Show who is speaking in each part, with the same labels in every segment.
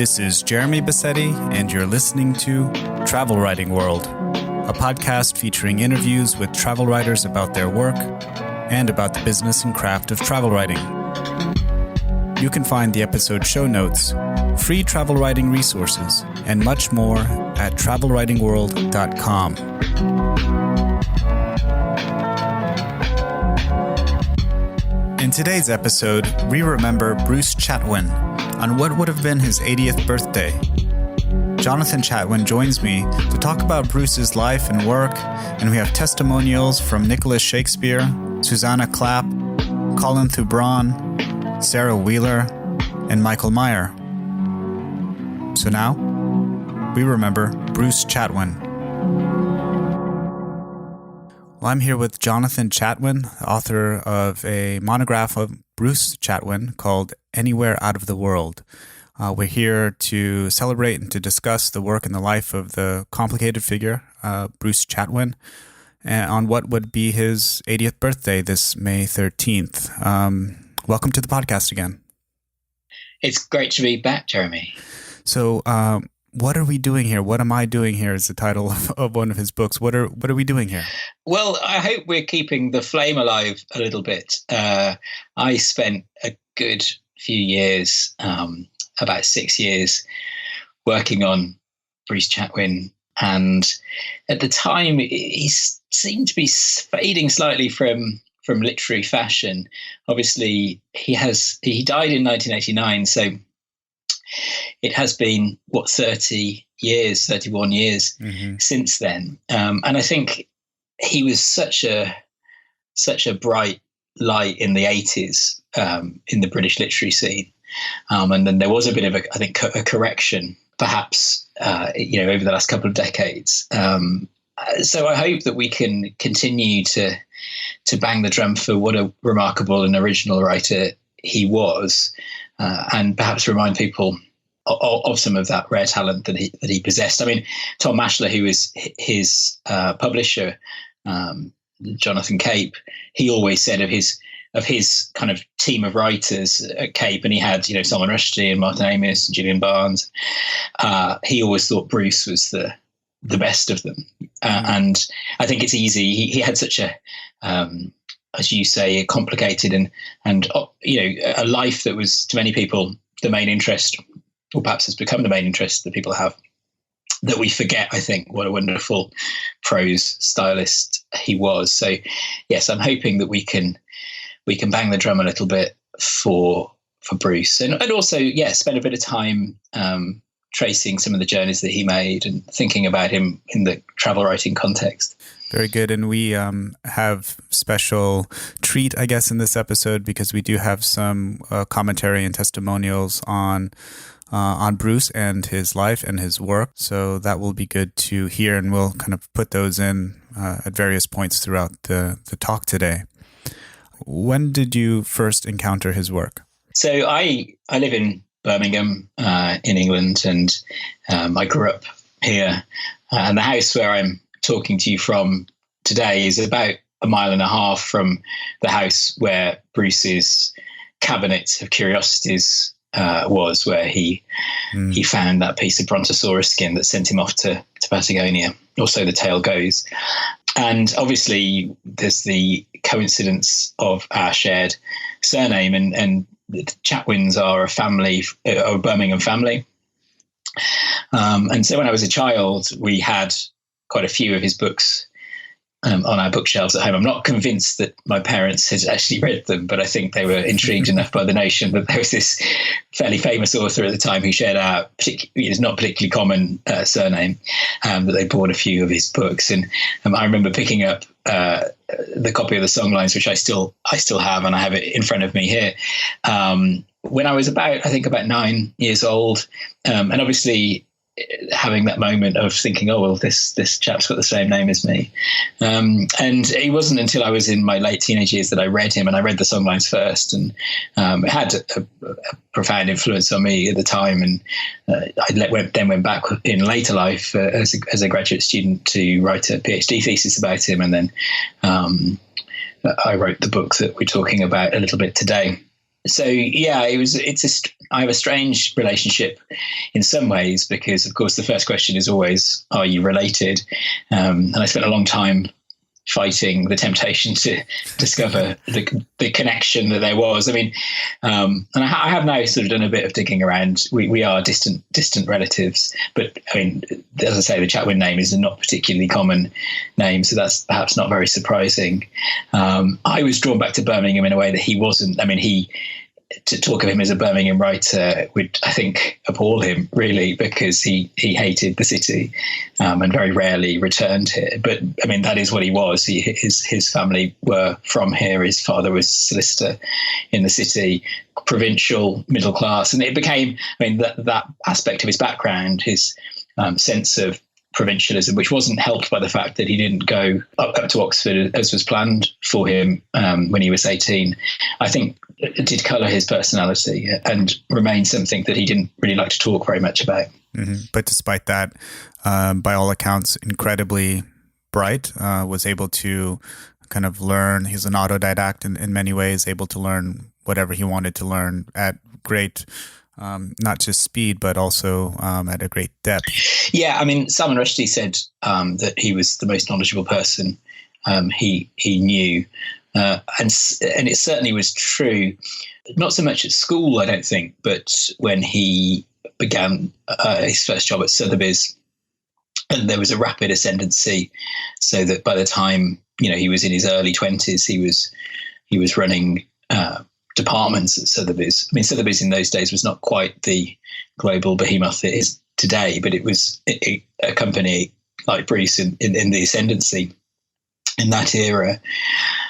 Speaker 1: This is Jeremy Bassetti, and you're listening to Travel Writing World, a podcast featuring interviews with travel writers about their work and about the business and craft of travel writing. You can find the episode show notes, free travel writing resources, and much more at travelwritingworld.com. In today's episode, we remember Bruce Chatwin on what would have been his 80th birthday. Jonathan Chatwin joins me to talk about Bruce's life and work, and we have testimonials from Nicholas Shakespeare, Susanna Clapp, Colin Thubron, Sarah Wheeler, and Michael Meyer. So now, we remember Bruce Chatwin. Well, I'm here with Jonathan Chatwin, author of a monograph of Bruce Chatwin called Anywhere Out of the World. We're here to celebrate and to discuss the work and the life of the complicated figure, Bruce Chatwin, on what would be his 80th birthday this May 13th. Welcome to the podcast again.
Speaker 2: It's great to be back, Jeremy.
Speaker 1: So, what are we doing here? What am I doing here is the title of one of his books. What are we doing here?
Speaker 2: Well, I hope we're keeping the flame alive a little bit. I spent a good few years, about 6 years, working on Bruce Chatwin. And at the time, he seemed to be fading slightly from literary fashion. Obviously, he died in 1989, so it has been, 31 years since then. And I think he was such a bright light in the 80s in the British literary scene. And then there was a bit of a correction, perhaps, over the last couple of decades. So I hope that we can continue to bang the drum for what a remarkable and original writer he was, and perhaps remind people of some of that rare talent that he possessed. I mean, Tom Maschler, who was his publisher, Jonathan Cape, he always said of his kind of team of writers at Cape, and he had Salman Rushdie and Martin Amis and Julian Barnes. He always thought Bruce was the best of them, and I think it's easy. He had such a as you say, a complicated and a life that was to many people the main interest, or perhaps has become the main interest that people have, that we forget, I think, what a wonderful prose stylist he was. So, yes, I'm hoping that we can bang the drum a little bit for Bruce, and also, spend a bit of time tracing some of the journeys that he made and thinking about him in the travel writing context.
Speaker 1: Very good. And we have special treat, I guess, in this episode, because we do have some commentary and testimonials on Bruce and his life and his work. So that will be good to hear, and we'll kind of put those in at various points throughout the talk today. When did you first encounter his work? So
Speaker 2: I live in Birmingham, in England, and I grew up here. And the house where I'm talking to you from today is about a mile and a half from the house where Bruce's cabinet of curiosities was, where he found that piece of brontosaurus skin that sent him off to Patagonia, or so the tale goes. And obviously there's the coincidence of our shared surname, and the Chatwins are a Birmingham family. And so when I was a child, we had quite a few of his books on our bookshelves at home. I'm not convinced that my parents had actually read them, but I think they were intrigued enough by the notion that there was this fairly famous author at the time who shared our not particularly common surname, that they bought a few of his books. And I remember picking up the copy of the Songlines, which I still have, and I have it in front of me here, when I was about 9 years old, and obviously having that moment of thinking, oh, well, this chap's got the same name as me. And it wasn't until I was in my late teenage years that I read him, and I read the Songlines first, and it had a profound influence on me at the time. And I went back in later life as a graduate student to write a PhD thesis about him, and then I wrote the book that we're talking about a little bit today. So yeah, it's I have a strange relationship in some ways because, of course, the first question is always, are you related? And I spent a long time fighting the temptation to discover the connection that there was. I mean, and I have now sort of done a bit of digging around. We are distant relatives, but I mean, as I say, the Chatwin name is a not particularly common name, so that's perhaps not very surprising. I was drawn back to Birmingham in a way that he wasn't. I mean, to talk of him as a Birmingham writer would, I think, appall him, really, because he hated the city and very rarely returned here. But, I mean, that is what he was. His family were from here. His father was solicitor in the city, provincial, middle class. And it became, I mean, that aspect of his background, his sense of provincialism, which wasn't helped by the fact that he didn't go up to Oxford as was planned for him when he was 18, I think it did colour his personality and remain something that he didn't really like to talk very much about.
Speaker 1: Mm-hmm. But despite that, by all accounts, incredibly bright, was able to kind of learn. He's an autodidact in many ways, able to learn whatever he wanted to learn at great not just speed, but also at a great depth.
Speaker 2: Yeah, I mean, Salman Rushdie said that he was the most knowledgeable person he knew. And it certainly was true, not so much at school, I don't think, but when he began his first job at Sotheby's, and there was a rapid ascendancy, so that by the time he was in his early 20s, he was running departments at Sotheby's. I mean, Sotheby's in those days was not quite the global behemoth it is today, but it was a company like Bruce in the ascendancy in that era.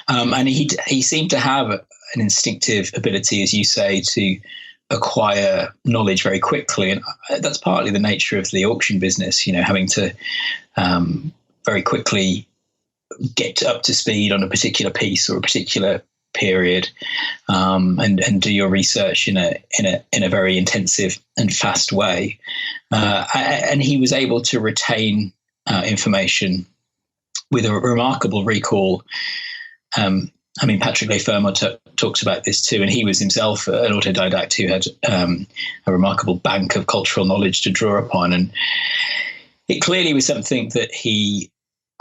Speaker 2: And he seemed to have an instinctive ability, as you say, to acquire knowledge very quickly. And that's partly the nature of the auction business, having to very quickly get up to speed on a particular piece or a particular period, and do your research in a very intensive and fast way. And he was able to retain information with a remarkable recall. I mean, Patrick Leigh-Fermor talks about this too, and he was himself an autodidact who had a remarkable bank of cultural knowledge to draw upon. And it clearly was something that he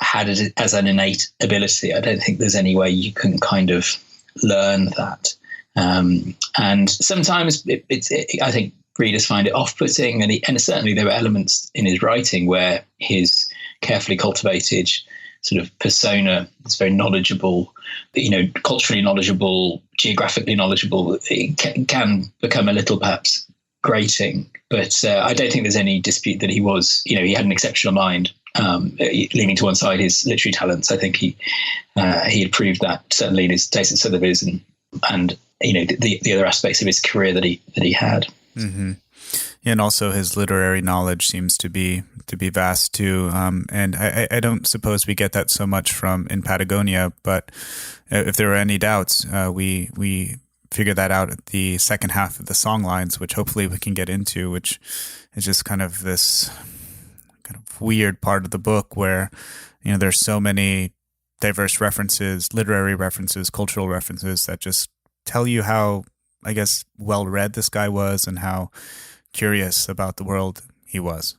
Speaker 2: had as an innate ability. I don't think there's any way you can kind of learn that. And sometimes I think readers find it off-putting, and certainly there were elements in his writing where his carefully cultivated sort of persona is very knowledgeable, culturally knowledgeable, geographically knowledgeable. It can become a little perhaps grating, but I don't think there's any dispute that he was, he had an exceptional mind. Leaning to one side his literary talents, I think he had proved that certainly in his days at Sotheby's and the other aspects of his career that he had.
Speaker 1: Mm-hmm. And also his literary knowledge seems to be vast too. And I don't suppose we get that so much from in Patagonia, but if there were any doubts, we figured that out at the second half of the song lines, which hopefully we can get into, which is just kind of this kind of weird part of the book where, there's so many diverse references, literary references, cultural references that just tell you how, I guess, well read this guy was and how curious about the world he was.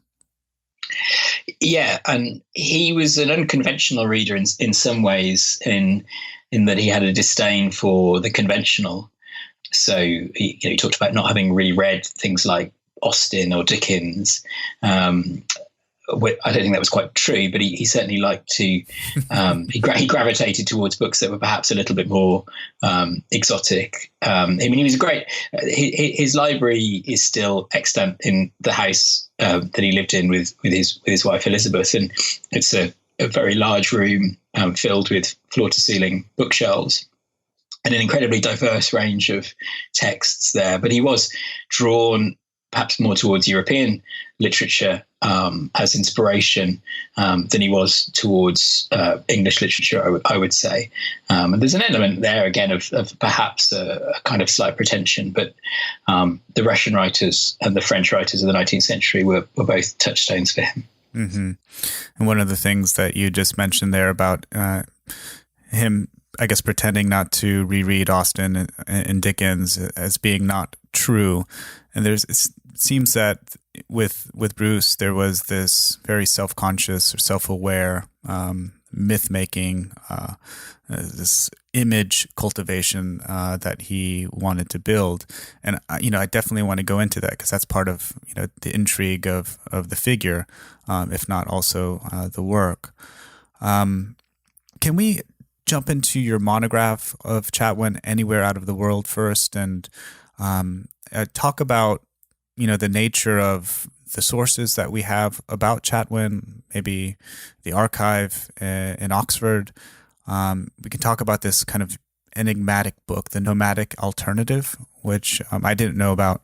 Speaker 2: Yeah, and he was an unconventional reader in some ways, in that he had a disdain for the conventional. So he talked about not having reread things like Austen or Dickens. I don't think that was quite true, but he certainly liked to. He gravitated towards books that were perhaps a little bit more exotic. I mean, he was great. His library is still extant in the house that he lived in with his wife Elizabeth, and it's a very large room filled with floor-to-ceiling bookshelves and an incredibly diverse range of texts there. But he was drawn perhaps more towards European literature as inspiration than he was towards English literature, I would say. And there's an element there, again, of perhaps a kind of slight pretension, but the Russian writers and the French writers of the 19th century were both touchstones for him.
Speaker 1: Mm-hmm. And one of the things that you just mentioned there about him, I guess, pretending not to reread Austen and Dickens as being not true, And it seems that with Bruce, there was this very self-conscious or self-aware myth-making, this image cultivation that he wanted to build. And, I definitely want to go into that because that's part of, the intrigue of the figure, if not also the work. Can we jump into your monograph of Chatwin, Anywhere Out of the World, first, and talk about, the nature of the sources that we have about Chatwin, maybe the archive in Oxford. We can talk about this kind of enigmatic book, The Nomadic Alternative, which I didn't know about,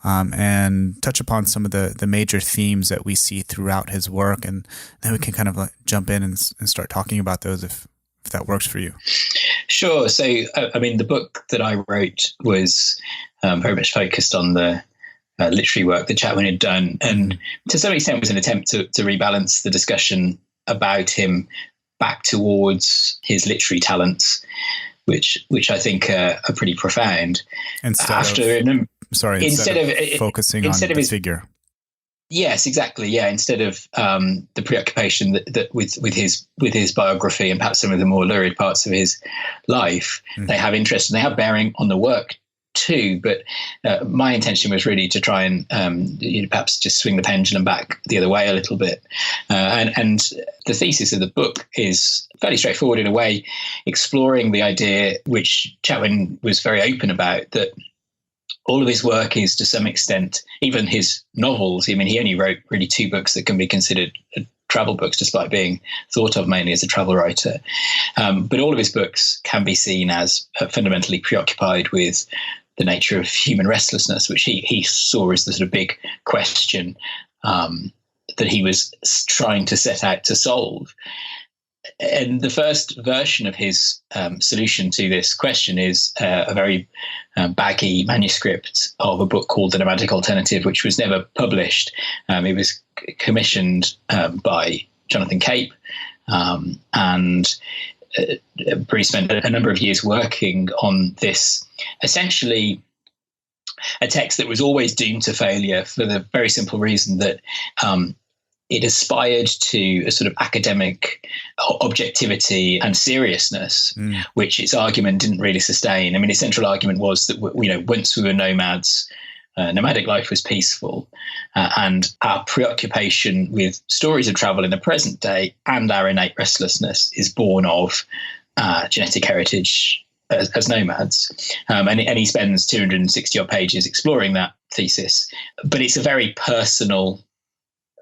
Speaker 1: and touch upon some of the major themes that we see throughout his work. And then we can kind of jump in and start talking about those if that works for you.
Speaker 2: Sure. So, the book that I wrote was very much focused on the literary work that Chatwin had done, and to some extent was an attempt to rebalance the discussion about him back towards his literary talents, which I think are pretty profound.
Speaker 1: Instead of focusing on the figure.
Speaker 2: Yes, exactly. Yeah, instead of the preoccupation that with his biography and perhaps some of the more lurid parts of his life, they have interest and they have bearing on the work too. But my intention was really to try and perhaps just swing the pendulum back the other way a little bit. And the thesis of the book is fairly straightforward in a way, exploring the idea, which Chatwin was very open about, that all of his work is to some extent, even his novels. He only wrote really 2 books that can be considered travel books, despite being thought of mainly as a travel writer. But all of his books can be seen as fundamentally preoccupied with the nature of human restlessness, which he saw as the sort of big question that he was trying to set out to solve. And the first version of his solution to this question is a very baggy manuscript of a book called The Nomadic Alternative, which was never published. It was commissioned by Jonathan Cape, and Bruce spent a number of years working on this, essentially a text that was always doomed to failure for the very simple reason that it aspired to a sort of academic objectivity and seriousness, which its argument didn't really sustain. Its central argument was that, once we were nomads, nomadic life was peaceful, and our preoccupation with stories of travel in the present day and our innate restlessness is born of genetic heritage as nomads. And he spends 260 odd pages exploring that thesis, but it's a very personal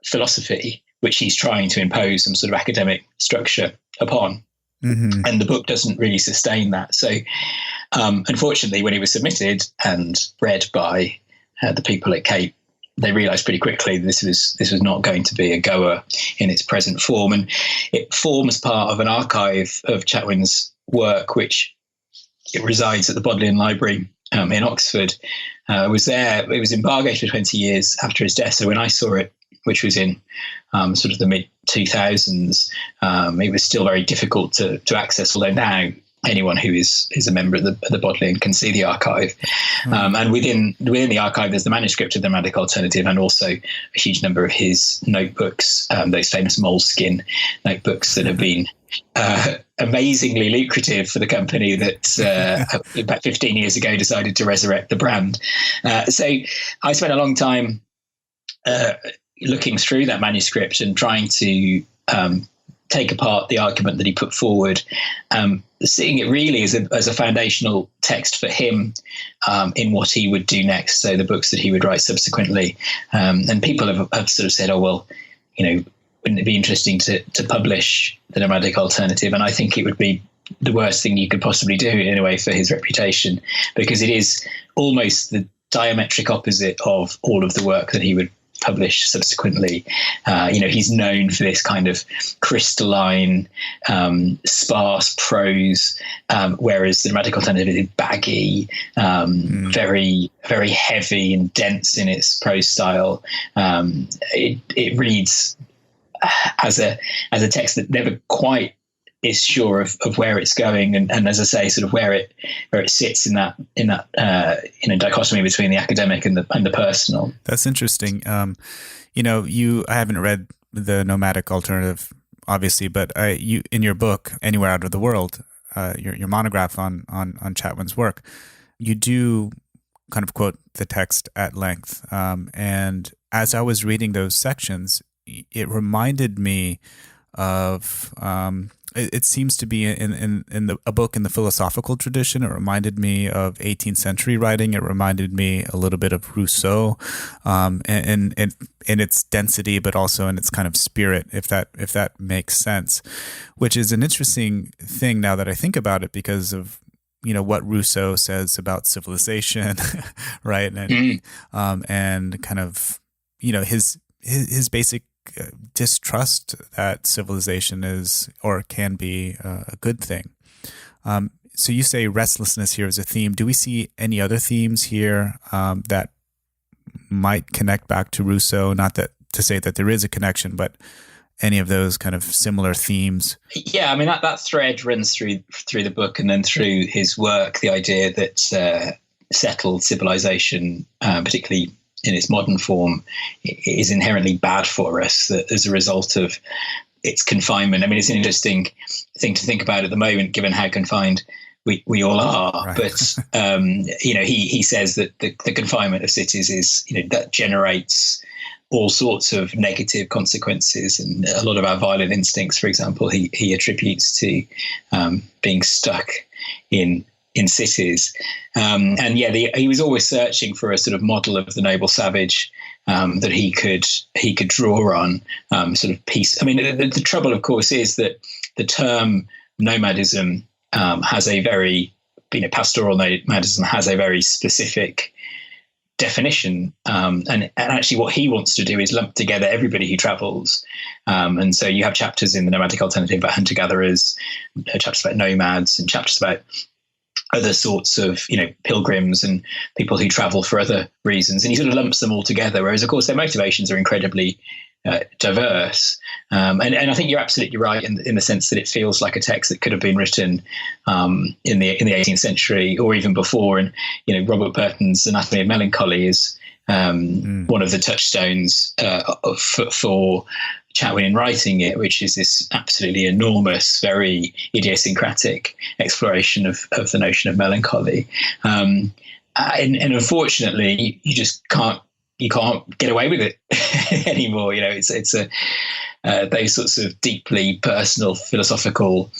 Speaker 2: philosophy which he's trying to impose some sort of academic structure upon. And the book doesn't really sustain that. So unfortunately, when it was submitted and read by the people at Cape, they realized pretty quickly this was not going to be a goer in its present form. And it forms part of an archive of Chatwin's work, which it resides at the Bodleian Library in Oxford. It was embargoed for 20 years after his death. So when I saw it, which was in sort of the mid-2000s, it was still very difficult to access, although now anyone who is a member of the Bodleian can see the archive. And within the archive, there's the manuscript of The Nomadic Alternative and also a huge number of his notebooks, those famous moleskin notebooks that have been amazingly lucrative for the company that about 15 years ago decided to resurrect the brand. So I spent a long time looking through that manuscript and trying to take apart the argument that he put forward, seeing it really as a foundational text for him in what he would do next, so the books that he would write subsequently. And people have sort of said, oh, well, wouldn't it be interesting to publish The Nomadic Alternative? And I think it would be the worst thing you could possibly do in a way for his reputation, because it is almost the diametric opposite of all of the work that he would publish subsequently. He's known for this kind of crystalline, sparse prose, whereas The Nomadic Alternative is baggy, very, very heavy and dense in its prose style. It reads as a text that never quite is sure of where it's going, and as I say, sort of where it sits in that dichotomy between the academic and the personal.
Speaker 1: That's interesting. I haven't read The Nomadic Alternative, obviously, but you in your book Anywhere Out of the World, your monograph on Chatwin's work, you do kind of quote the text at length. And as I was reading those sections, it reminded me of it seems to be in a book in the philosophical tradition. It reminded me of 18th century writing. It reminded me a little bit of Rousseau, and in its density, but also in its kind of spirit, if that makes sense. Which is an interesting thing now that I think about it, because of what Rousseau says about civilization, right? And and kind of his basic distrust that civilization is or can be a good thing. So you say restlessness here is a theme. Do we see any other themes here that might connect back to Rousseau? Not that to say that there is a connection, but any of those kind of similar themes?
Speaker 2: Yeah, I mean, that thread runs through the book and then through his work, the idea that settled civilization, particularly in its modern form, is inherently bad for us as a result of its confinement. I mean, it's an interesting thing to think about at the moment, given how confined we all are. Right. But, he says that the confinement of cities is, that generates all sorts of negative consequences, and a lot of our violent instincts, for example, he attributes to being stuck in cities. He was always searching for a sort of model of the noble savage that he could draw on, sort of peace. I mean, the trouble, of course, is that the term nomadism has a very, pastoral nomadism has a very specific definition, and actually what he wants to do is lump together everybody who travels, and so you have chapters in The Nomadic Alternative about hunter-gatherers, chapters about nomads, and chapters about other sorts of pilgrims and people who travel for other reasons, and he sort of lumps them all together, whereas of course their motivations are incredibly diverse, and I think you're absolutely right in the sense that it feels like a text that could have been written in the 18th century or even before. And Robert Burton's Anatomy of Melancholy is one of the touchstones for Chatwin in writing it, which is this absolutely enormous, very idiosyncratic exploration of the notion of melancholy, and unfortunately you just can't get away with it anymore. It's those sorts of deeply personal philosophical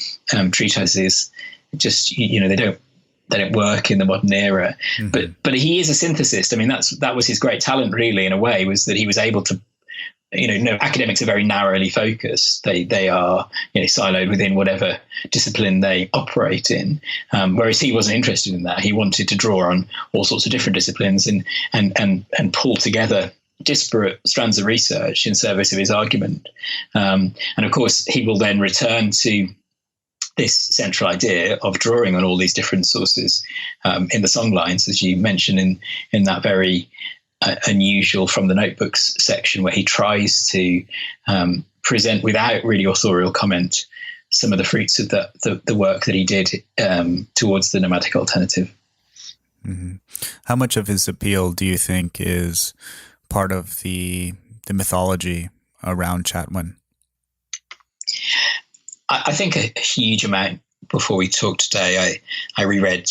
Speaker 2: treatises just they don't work in the modern era. Mm-hmm. But he is a synthesist. I mean, that was his great talent, really, in a way, was that he was able to. Academics are very narrowly focused. They are siloed within whatever discipline they operate in. Whereas he wasn't interested in that. He wanted to draw on all sorts of different disciplines and pull together disparate strands of research in service of his argument. And of course, he will then return to this central idea of drawing on all these different sources in the songlines, as you mentioned in that very unusual From the Notebooks section, where he tries to present without really authorial comment some of the fruits of the work that he did towards the nomadic alternative.
Speaker 1: Mm-hmm. How much of his appeal do you think is part of the mythology around Chatwin?
Speaker 2: I think a huge amount. Before we talked today, I reread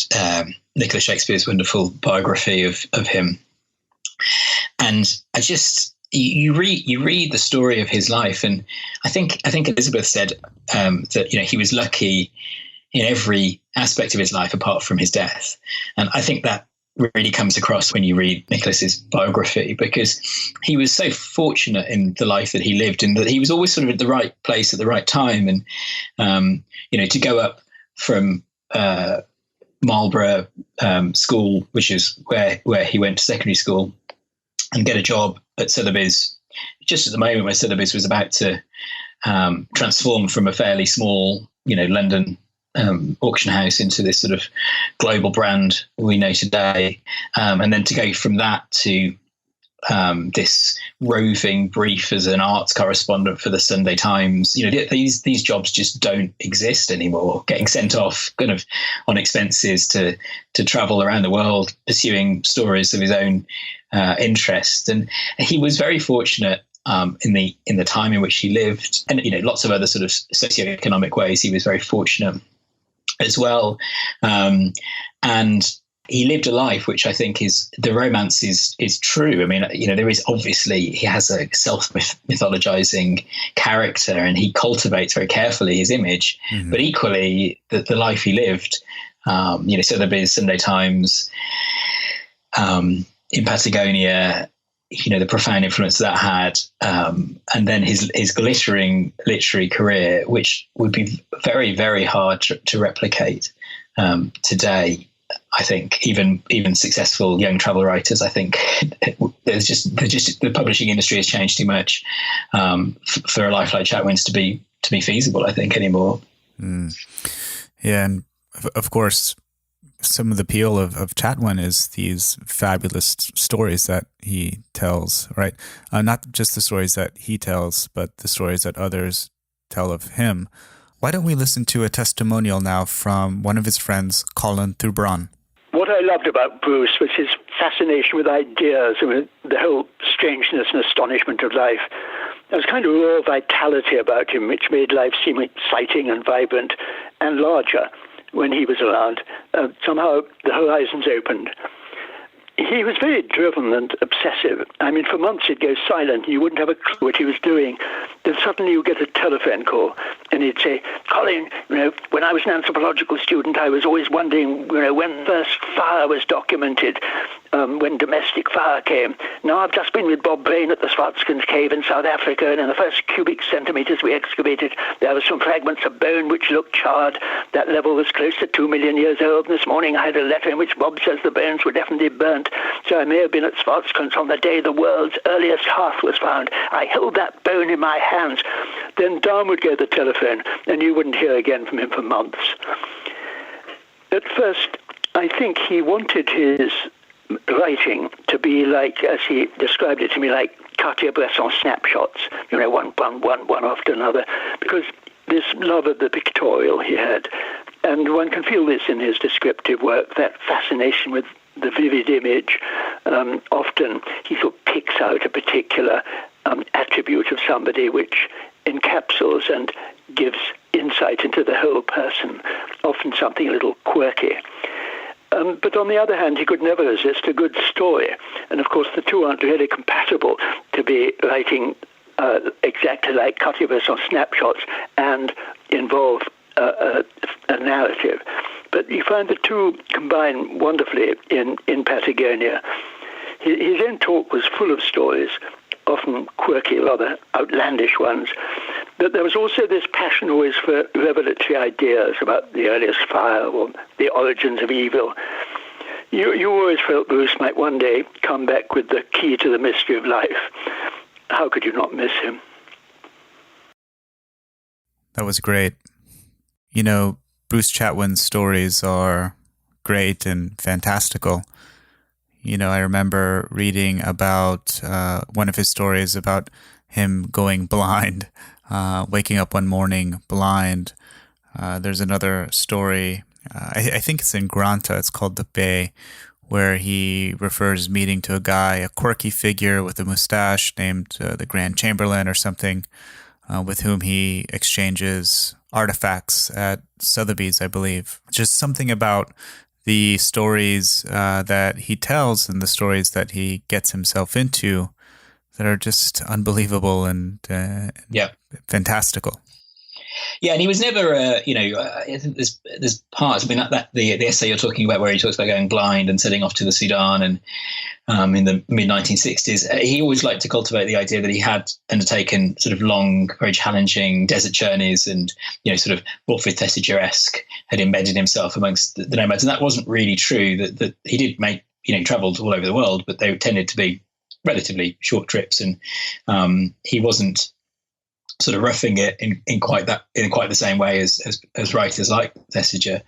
Speaker 2: Nicholas Shakespeare's wonderful biography of him. And I just you read the story of his life, and I think Elizabeth said that he was lucky in every aspect of his life apart from his death, and I think that really comes across when you read Nicholas's biography, because he was so fortunate in the life that he lived, and that he was always sort of at the right place at the right time, and to go up from Marlborough School, which is where he went to secondary school, and get a job at Sotheby's just at the moment where Sotheby's was about to transform from a fairly small, London auction house into this sort of global brand we know today. And then to go from that to this roving brief as an arts correspondent for the Sunday Times. These jobs just don't exist anymore. Getting sent off kind of on expenses to travel around the world, pursuing stories of his own interest. And he was very fortunate in the time in which he lived, and lots of other sort of socioeconomic ways. He was very fortunate as well, and he lived a life which I think is the romance is true. I mean, there is obviously, he has a self-mythologizing character, and he cultivates very carefully his image. Mm-hmm. But equally, the life he lived, Sotheby's, Sunday Times, in Patagonia, the profound influence that had, and then his glittering literary career, which would be very, very hard to replicate today. I think even successful young travel writers, I think there's just the publishing industry has changed too much for a life like Chatwin's to be feasible, I think, anymore.
Speaker 1: Mm. Yeah, and of course, some of the appeal of Chatwin is these fabulous stories that he tells, right? Not just the stories that he tells, but the stories that others tell of him. Why don't we listen to a testimonial now from one of his friends, Colin Thubron?
Speaker 3: What I loved about Bruce was his fascination with ideas and with the whole strangeness and astonishment of life. There was kind of raw vitality about him, which made life seem exciting and vibrant and larger when he was around. Somehow the horizons opened. He was very driven and obsessive. I mean, for months he'd go silent. You wouldn't have a clue what he was doing. Then suddenly you get a telephone call, and he'd say, "Colin, when I was an anthropological student, I was always wondering, when first fire was documented, when domestic fire came. Now I've just been with Bob Brain at the Swartskens Cave in South Africa, and in the first cubic centimetres we excavated, there were some fragments of bone which looked charred. That level was close to 2 million years old. And this morning I had a letter in which Bob says the bones were definitely burnt. So I may have been at Swartskens on the day the world's earliest hearth was found. I held that bone in my hands." Then down would go the telephone, and you wouldn't hear again from him for months. At first, I think he wanted his writing to be like, as he described it to me, like Cartier-Bresson snapshots, one after another, because this love of the pictorial he had. And one can feel this in his descriptive work, that fascination with the vivid image. Often he sort of picks out a particular attribute of somebody which encapsulates and gives insight into the whole person, often something a little quirky. But on the other hand, he could never resist a good story. And of course, the two aren't really compatible, to be writing exactly like Cartier-Bresson snapshots and involve a narrative. But you find the two combine wonderfully in Patagonia. His own talk was full of stories, often quirky, rather outlandish ones. But there was also this passion always for revelatory ideas about the earliest fire or the origins of evil. You always felt Bruce might one day come back with the key to the mystery of life. How could you not miss him?
Speaker 1: That was great. Bruce Chatwin's stories are great and fantastical. I remember reading about one of his stories about him going blind, waking up one morning blind. There's another story, I think it's in Granta, it's called The Bay, where he refers meeting to a guy, a quirky figure with a mustache named the Grand Chamberlain or something, with whom he exchanges artifacts at Sotheby's, I believe. Just something about the stories that he tells and the stories that he gets himself into that are just unbelievable and fantastical.
Speaker 2: Yeah, and he was never, I think there's parts. I mean, that the essay you're talking about, where he talks about going blind and setting off to the Sudan, and in the mid 1960s, he always liked to cultivate the idea that he had undertaken sort of long, very challenging desert journeys, and sort of Wolfrid Thesiger-esque had embedded himself amongst the nomads, and that wasn't really true. That he did make traveled all over the world, but they tended to be relatively short trips, and he wasn't sort of roughing it in quite the same way as writers like Thesiger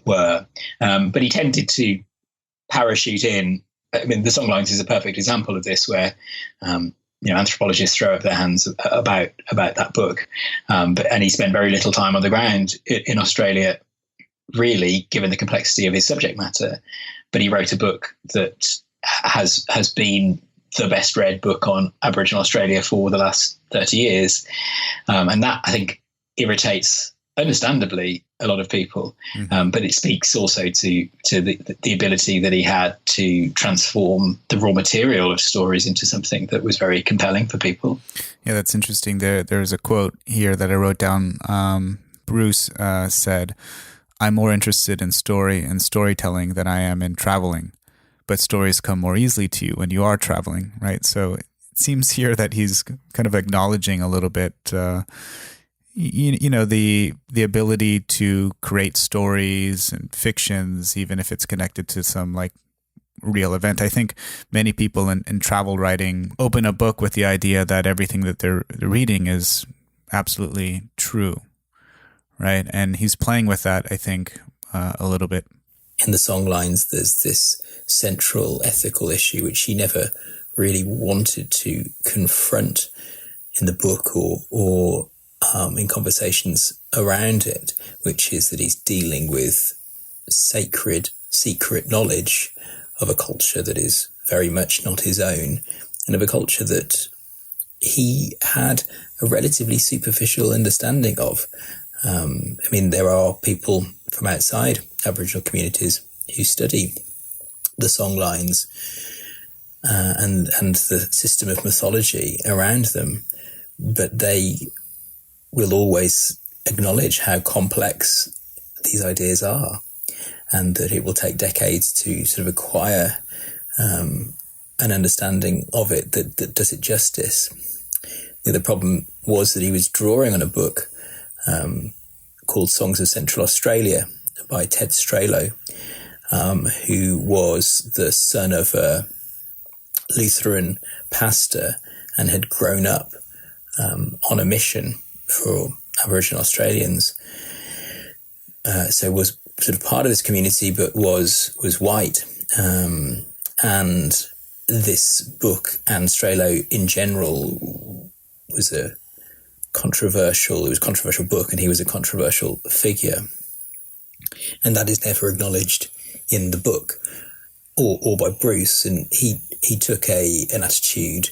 Speaker 2: were, but he tended to parachute in I mean, the Songlines is a perfect example of this, where anthropologists throw up their hands about that book, and he spent very little time on the ground in Australia, really, given the complexity of his subject matter. But he wrote a book that has been the best read book on Aboriginal Australia for the last 30 years. And that, I think, irritates, understandably, a lot of people. But it speaks also to the ability that he had to transform the raw material of stories into something that was very compelling for people.
Speaker 1: Yeah, that's interesting. There's a quote here that I wrote down. Bruce said, "I'm more interested in story and storytelling than I am in traveling. But stories come more easily to you when you are traveling," right? So it seems here that he's kind of acknowledging a little bit, the ability to create stories and fictions, even if it's connected to some like real event. I think many people in travel writing open a book with the idea that everything that they're reading is absolutely true, right? And he's playing with that, I think, a little bit.
Speaker 4: In the Songlines, there's this central ethical issue which he never really wanted to confront in the book or in conversations around it, which is that he's dealing with secret knowledge of a culture that is very much not his own, and of a culture that he had a relatively superficial understanding of. There are people from outside Aboriginal communities who study the Songlines and the system of mythology around them, but they will always acknowledge how complex these ideas are, and that it will take decades to sort of acquire an understanding of it that does it justice. The problem was that he was drawing on a book called Songs of Central Australia by Ted Stralow, who was the son of a Lutheran pastor and had grown up on a mission for Aboriginal Australians. So was sort of part of this community, but was white. And this book, and Stralow in general, was a controversial book, and he was a controversial figure. And that is never acknowledged in the book or by Bruce. And he took an attitude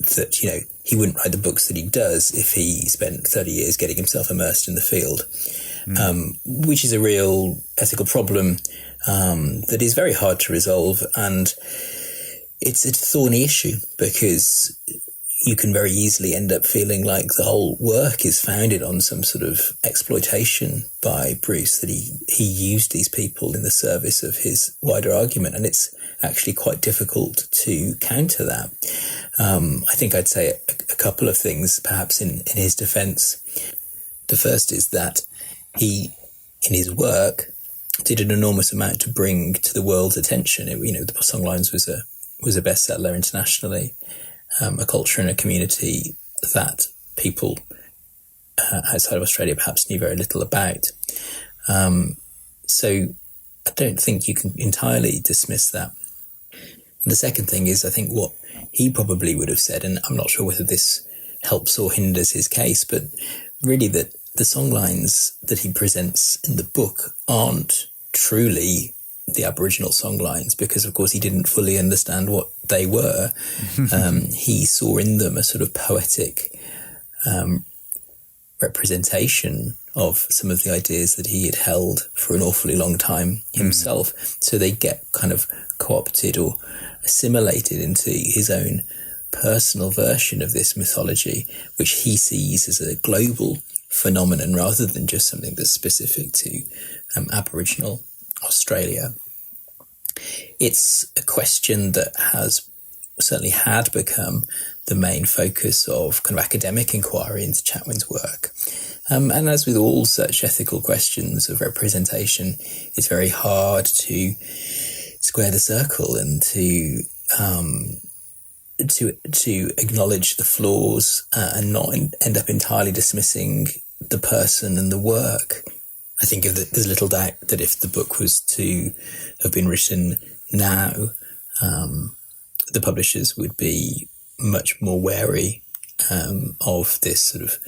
Speaker 4: that, he wouldn't write the books that he does if he spent 30 years getting himself immersed in the field, which is a real ethical problem that is very hard to resolve. And it's a thorny issue because you can very easily end up feeling like the whole work is founded on some sort of exploitation by Bruce, that he used these people in the service of his wider argument. And it's actually quite difficult to counter that. I think I'd say a couple of things, perhaps in his defense. The first is that he, in his work, did an enormous amount to bring to the world's attention. The Songlines was a bestseller internationally. A culture and a community that people outside of Australia perhaps knew very little about. So I don't think you can entirely dismiss that. And the second thing is, I think what he probably would have said, and I'm not sure whether this helps or hinders his case, but really that the Songlines that he presents in the book aren't truly the Aboriginal Songlines, because of course he didn't fully understand what they were. He saw in them a sort of poetic representation of some of the ideas that he had held for an awfully long time himself. So they get kind of co-opted or assimilated into his own personal version of this mythology, which he sees as a global phenomenon rather than just something that's specific to Aboriginal Australia. It's a question that has certainly had become the main focus of kind of academic inquiry into Chatwin's work. And as with all such ethical questions of representation, it's very hard to square the circle and to acknowledge the flaws and not end up entirely dismissing the person and the work. I think there's little doubt that if the book was to have been written now, the publishers would be much more wary of this sort of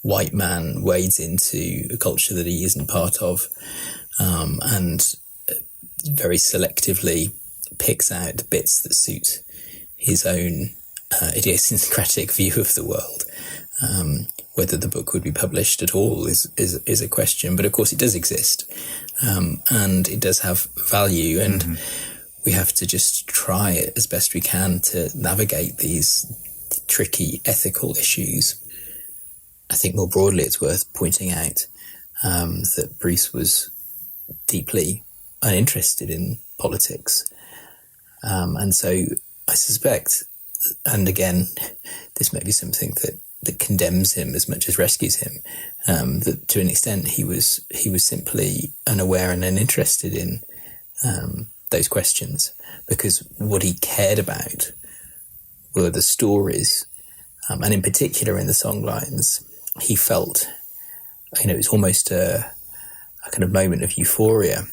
Speaker 4: white man wades into a culture that he isn't part of, and very selectively picks out the bits that suit his own idiosyncratic view of the world. Whether the book would be published at all is a question, but of course it does exist, and it does have value, and we have to just try it as best we can to navigate these tricky ethical issues. I think more broadly it's worth pointing out that Bruce was deeply uninterested in politics, and so I suspect, and again, this may be something that condemns him as much as rescues him, that to an extent he was simply unaware and uninterested in those questions, because what he cared about were the stories, and in particular in the songlines, he felt, it was almost a kind of moment of euphoria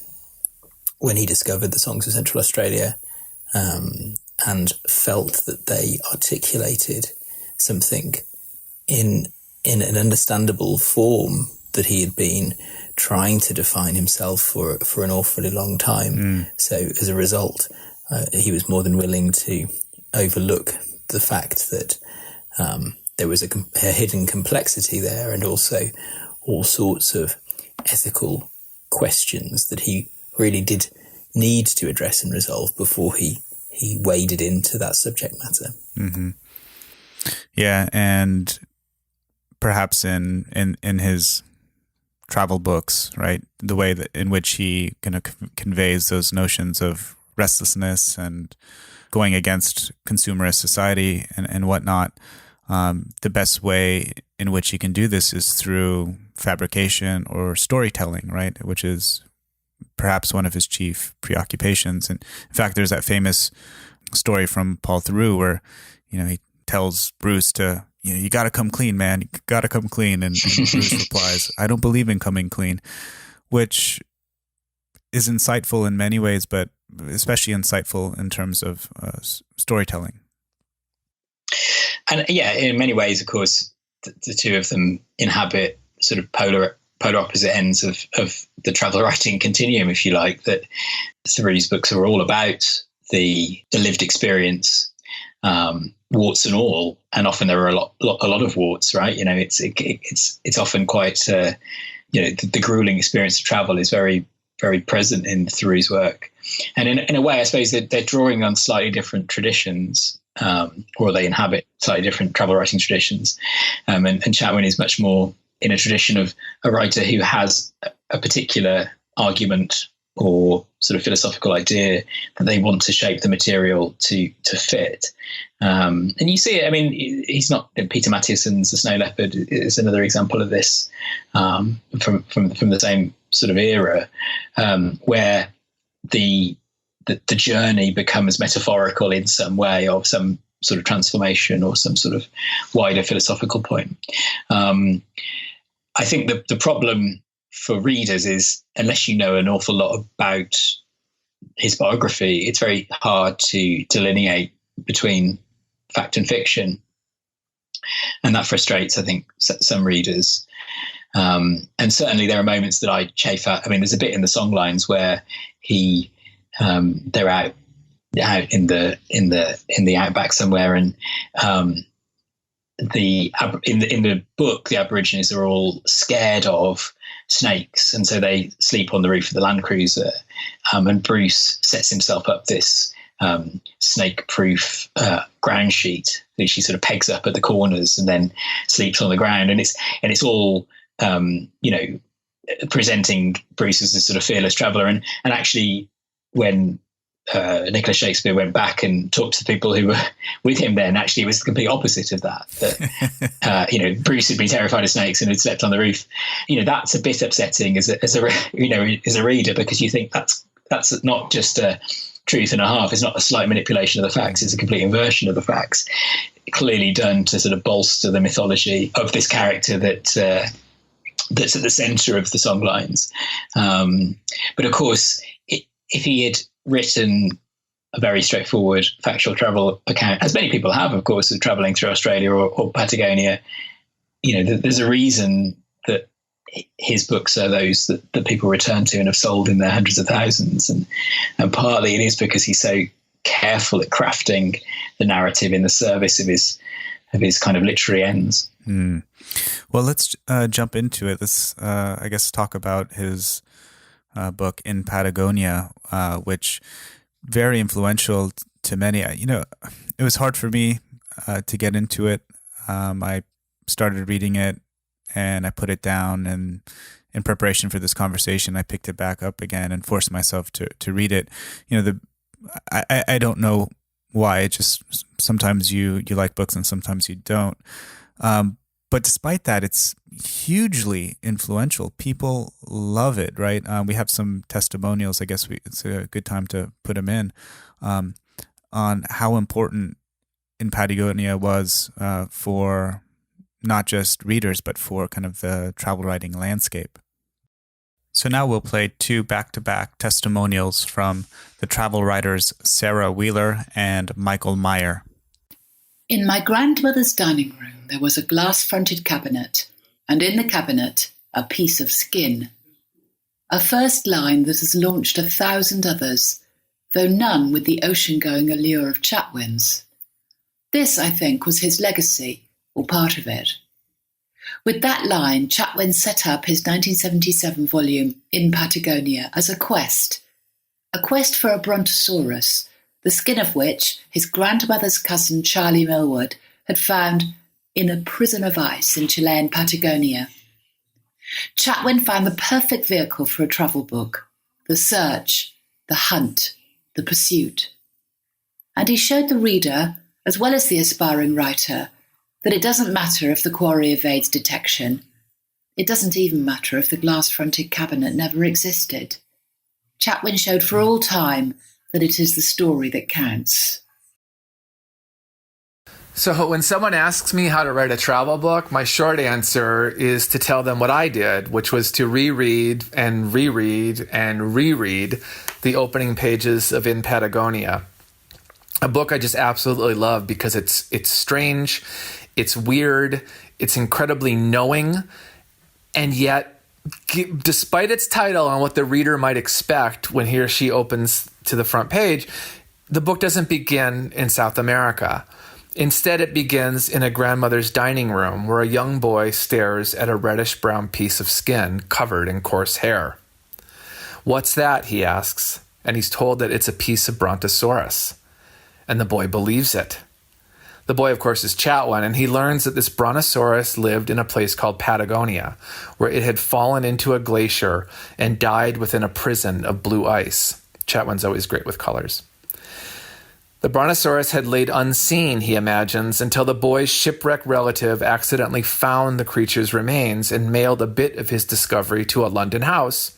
Speaker 4: when he discovered the songs of Central Australia, and felt that they articulated something in an understandable form that he had been trying to define himself for an awfully long time. So as a result, he was more than willing to overlook the fact that there was a hidden complexity there, and also all sorts of ethical questions that he really did need to address and resolve before he waded into that subject matter.
Speaker 1: Mm-hmm. Yeah, and perhaps in his travel books, right, the way that in which he kind of conveys those notions of restlessness and going against consumerist society and whatnot, the best way in which he can do this is through fabrication or storytelling, right, which is perhaps one of his chief preoccupations. And in fact, there's that famous story from Paul Theroux where, he tells Bruce to, you got to come clean, man. You got to come clean. And Bruce replies, I don't believe in coming clean, which is insightful in many ways, but especially insightful in terms of storytelling.
Speaker 2: And yeah, in many ways, of course, the two of them inhabit sort of polar opposite ends of the travel writing continuum, if you like, that Theroux's books are all about the lived experience, warts and all, and often there are a lot of warts, right? It's often quite the grueling experience of travel is very, very present in Theroux's work, and in a way, I suppose that they're drawing on slightly different traditions, or they inhabit slightly different travel writing traditions, and Chatwin is much more in a tradition of a writer who has a particular argument or sort of philosophical idea that they want to shape the material to fit. And you see it, he's not, Peter Matthiesen's The Snow Leopard is another example of this, from the same sort of era, where the journey becomes metaphorical in some way of some sort of transformation or some sort of wider philosophical point. I think the problem for readers is, unless you know an awful lot about his biography, it's very hard to delineate between fact and fiction. And that frustrates, I think, some readers. And certainly there are moments that I chafe at. There's a bit in the songlines where they're out in the outback somewhere, and in the book, the Aborigines are all scared of snakes, and so they sleep on the roof of the Land Cruiser. And Bruce sets himself up this snake-proof ground sheet, which he sort of pegs up at the corners and then sleeps on the ground. And it's all presenting Bruce as this sort of fearless traveller. And actually, when Nicholas Shakespeare went back and talked to the people who were with him then, actually it was the complete opposite of that. Bruce had been terrified of snakes and had slept on the roof. That's a bit upsetting as a reader, because you think that's not just a truth and a half. It's not a slight manipulation of the facts. It's a complete inversion of the facts, clearly done to sort of bolster the mythology of this character that's at the centre of the songlines. But of course, if he had written a very straightforward factual travel account, as many people have, of course, of traveling through Australia or Patagonia. There's a reason that his books are those that people return to and have sold in their hundreds of thousands. And partly it is because he's so careful at crafting the narrative in the service of his kind of literary ends.
Speaker 1: Well, let's jump into it. Let's, I guess, talk about his book In Patagonia, which very influential to many. It was hard for me to get into it. I started reading it and I put it down, and in preparation for this conversation, I picked it back up again and forced myself to read it. I don't know why. It just, sometimes you like books and sometimes you don't. But despite that, it's hugely influential. People love it, right? We have some testimonials. I guess it's a good time to put them in on how important In Patagonia was for not just readers, but for kind of the travel writing landscape. So now we'll play 2 back-to-back testimonials from the travel writers Sarah Wheeler and Michael Meyer.
Speaker 5: In my grandmother's dining room, there was a glass-fronted cabinet, and in the cabinet, a piece of skin. A first line that has launched 1,000 others, though none with the ocean-going allure of Chatwin's. This, I think, was his legacy, or part of it. With that line, Chatwin set up his 1977 volume, In Patagonia, as a quest for a brontosaurus, the skin of which his grandmother's cousin Charlie Millward had found in a prison of ice in Chilean Patagonia. Chatwin found the perfect vehicle for a travel book, the search, the hunt, the pursuit. And he showed the reader, as well as the aspiring writer, that it doesn't matter if the quarry evades detection. It doesn't even matter if the glass-fronted cabinet never existed. Chatwin showed for all time that it is the story that counts.
Speaker 6: So when someone asks me how to write a travel book, my short answer is to tell them what I did, which was to reread and reread and reread the opening pages of In Patagonia. A book I just absolutely love because it's strange, it's weird, it's incredibly knowing, and yet, despite its title and what the reader might expect when he or she opens to the front page, the book doesn't begin in South America. Instead, it begins in a grandmother's dining room where a young boy stares at a reddish-brown piece of skin covered in coarse hair. "What's that?" he asks, and he's told that it's a piece of brontosaurus. And the boy believes it. The boy, of course, is Chatwin, and he learns that this brontosaurus lived in a place called Patagonia, where it had fallen into a glacier and died within a prison of blue ice. Chatwin's always great with colors. The brontosaurus had laid unseen, he imagines, until the boy's shipwrecked relative accidentally found the creature's remains and mailed a bit of his discovery to a London house,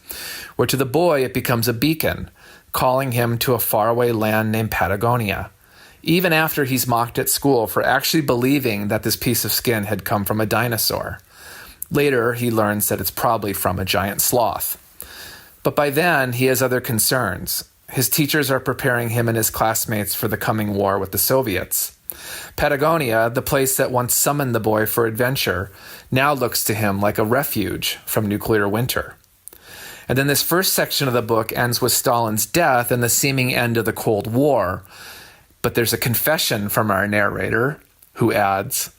Speaker 6: where to the boy it becomes a beacon, calling him to a faraway land named Patagonia, even after he's mocked at school for actually believing that this piece of skin had come from a dinosaur. Later, he learns that it's probably from a giant sloth. But by then, he has other concerns. His teachers are preparing him and his classmates for the coming war with the Soviets. Patagonia, the place that once summoned the boy for adventure, now looks to him like a refuge from nuclear winter. And then this first section of the book ends with Stalin's death and the seeming end of the Cold War. But there's a confession from our narrator who adds,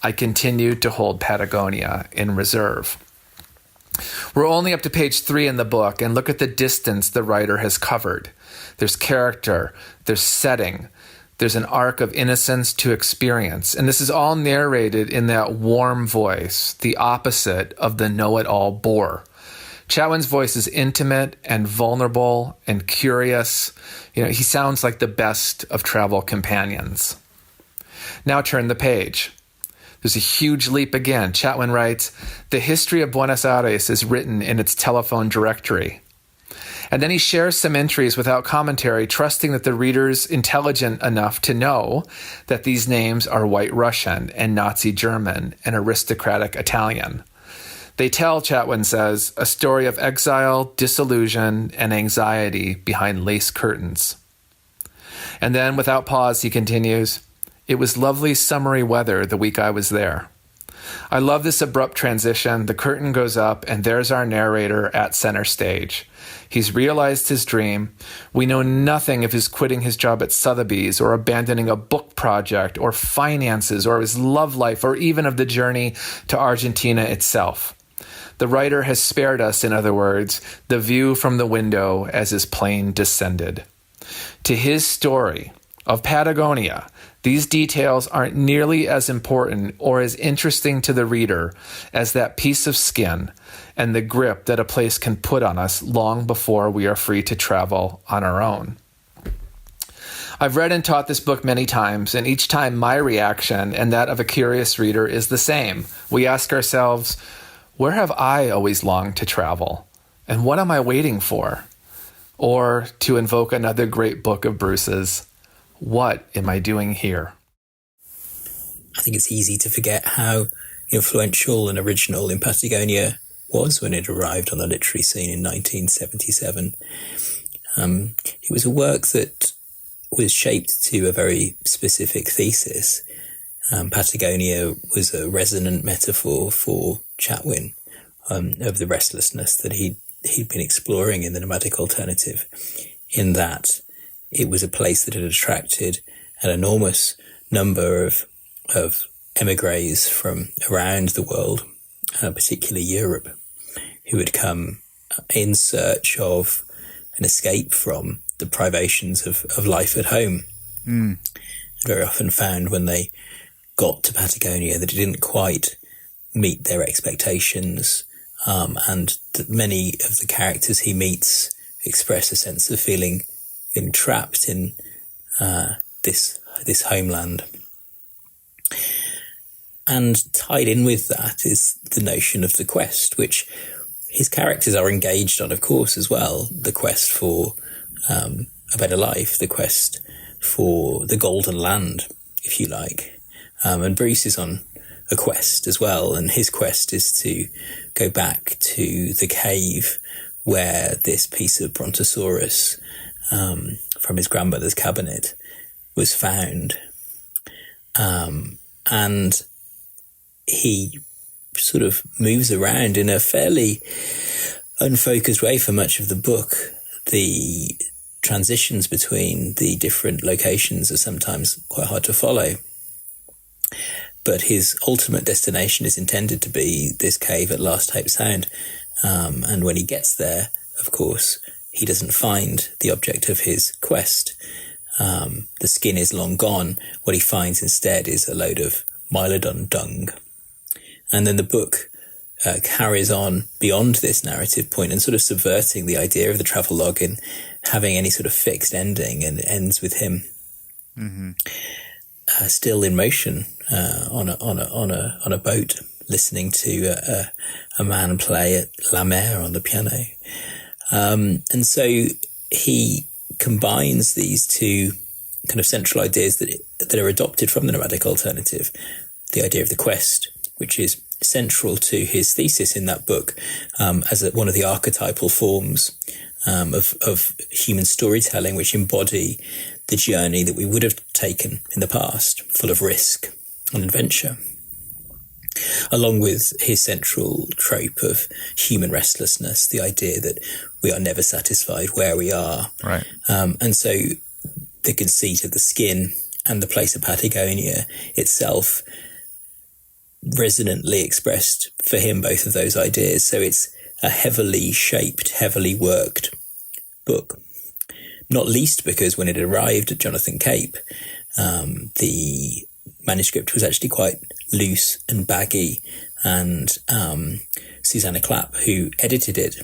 Speaker 6: "I continued to hold Patagonia in reserve." We're only up to page 3 in the book, and look at the distance the writer has covered. There's character, there's setting, there's an arc of innocence to experience, and this is all narrated in that warm voice, the opposite of the know-it-all bore. Chatwin's voice is intimate and vulnerable and curious. He sounds like the best of travel companions. Now turn the page. There's a huge leap again. Chatwin writes, "The history of Buenos Aires is written in its telephone directory." And then he shares some entries without commentary, trusting that the reader's intelligent enough to know that these names are White Russian and Nazi German and aristocratic Italian. They tell, Chatwin says, a story of exile, disillusion, and anxiety behind lace curtains. And then, without pause, he continues, "It was lovely summery weather the week I was there." I love this abrupt transition. The curtain goes up, and there's our narrator at center stage. He's realized his dream. We know nothing of his quitting his job at Sotheby's or abandoning a book project or finances or his love life or even of the journey to Argentina itself. The writer has spared us, in other words, the view from the window as his plane descended. To his story of Patagonia, these details aren't nearly as important or as interesting to the reader as that piece of skin and the grip that a place can put on us long before we are free to travel on our own. I've read and taught this book many times, and each time my reaction and that of a curious reader is the same. We ask ourselves, where have I always longed to travel? And what am I waiting for? Or, to invoke another great book of Bruce's, what am I doing here?
Speaker 4: I think it's easy to forget how influential and original In Patagonia was when it arrived on the literary scene in 1977. It was a work that was shaped to a very specific thesis. Patagonia was a resonant metaphor for Chatwin of the restlessness that he'd been exploring in the nomadic alternative, in that it was a place that had attracted an enormous number of emigres from around the world, particularly Europe, who had come in search of an escape from the privations of life at home. Very often found when they got to Patagonia that it didn't quite meet their expectations, and that many of the characters he meets express a sense of feeling trapped in this homeland. And tied in with that is the notion of the quest, which his characters are engaged on, of course, as well. The quest for a better life, the quest for the golden land, if you like. And Bruce is on a quest as well, and his quest is to go back to the cave where this piece of Brontosaurus from his grandmother's cabinet was found. And he sort of moves around in a fairly unfocused way for much of the book. The transitions between the different locations are sometimes quite hard to follow. But his ultimate destination is intended to be this cave at Last Hope Sound. And when he gets there, of course, he doesn't find the object of his quest. The skin is long gone. What he finds instead is a load of Mylodon dung. And then the book carries on beyond this narrative point and sort of subverting the idea of the travelogue and having any sort of fixed ending, and it ends with him still in motion on a boat, listening to a man play at La Mer on the piano. And so he combines these two kind of central ideas that are adopted from the nomadic alternative. The idea of the quest, which is central to his thesis in that book, as one of the archetypal forms of human storytelling, which embody the journey that we would have taken in the past, full of risk and adventure, along with his central trope of human restlessness, the idea that we are never satisfied where we are.
Speaker 1: Right.
Speaker 4: And so the conceit of the skin and the place of Patagonia itself resonantly expressed for him both of those ideas. So it's a heavily shaped, heavily worked book, not least because when it arrived at Jonathan Cape, the manuscript was actually quite loose and baggy, and Susanna Clapp, who edited it,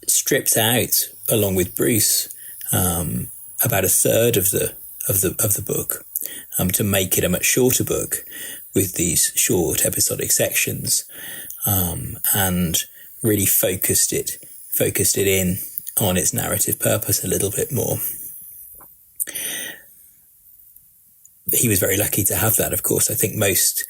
Speaker 4: stripped out, along with Bruce, about a third of the book, to make it a much shorter book with these short episodic sections, and really focused it in on its narrative purpose a little bit more. He was very lucky to have that, of course. I think most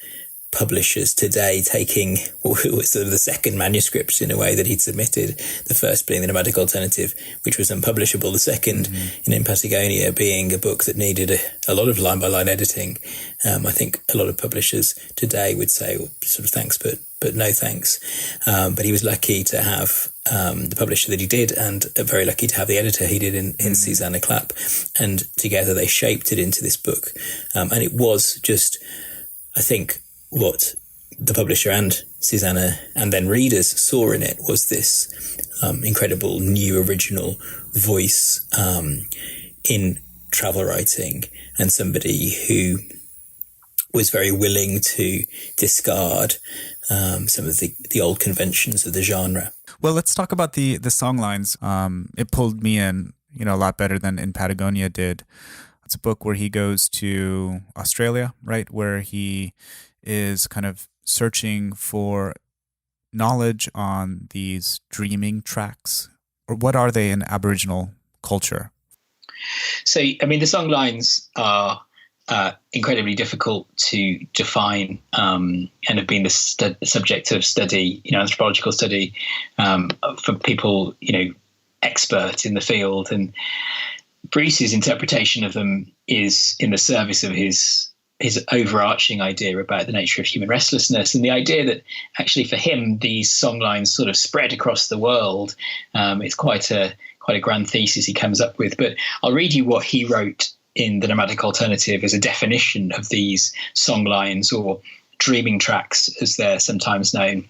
Speaker 4: publishers today taking what was sort of the second manuscript in a way that he'd submitted, the first being The Nomadic Alternative, which was unpublishable, the second in Patagonia being a book that needed a lot of line-by-line editing. I think a lot of publishers today would say, well, sort of thanks, but no thanks. But he was lucky to have the publisher that he did, and very lucky to have the editor he did in Susanna Clapp. And together they shaped it into this book. And it was just, I think, what the publisher and Susanna and then readers saw in it was this incredible new original voice in travel writing, and somebody who was very willing to discard some of the old conventions of the genre.
Speaker 1: Well, let's talk about the song lines. It pulled me in, a lot better than In Patagonia did. It's a book where he goes to Australia, right, where he is kind of searching for knowledge on these dreaming tracks. Or what are they in Aboriginal culture?
Speaker 2: So, the song lines are incredibly difficult to define and have been the subject of study, anthropological study for people, expert in the field. And Bruce's interpretation of them is in the service of his overarching idea about the nature of human restlessness, and the idea that actually for him these songlines sort of spread across the world. It's quite a grand thesis he comes up with. But I'll read you what he wrote in The Nomadic Alternative as a definition of these songlines, or dreaming tracks as they're sometimes known.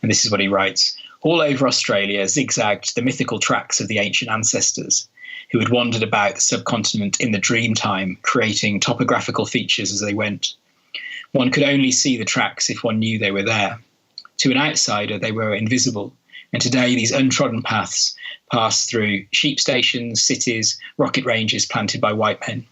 Speaker 2: And this is what he writes: "All over Australia zigzagged the mythical tracks of the ancient ancestors, who had wandered about the subcontinent in the dream time, creating topographical features as they went. One could only see the tracks if one knew they were there. To an outsider, they were invisible, and today these untrodden paths pass through sheep stations, cities, rocket ranges planted by white men.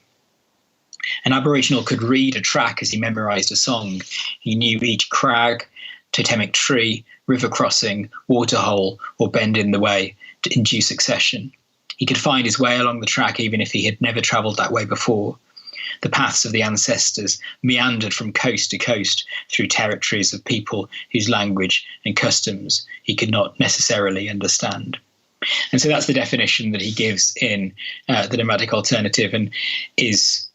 Speaker 2: An Aboriginal could read a track as he memorised a song. He knew each crag, totemic tree, river crossing, waterhole, or bend in the way in due succession. He could find his way along the track even if he had never travelled that way before. The paths of the ancestors meandered from coast to coast through territories of people whose language and customs he could not necessarily understand." And so that's the definition that he gives in The Nomadic Alternative, and is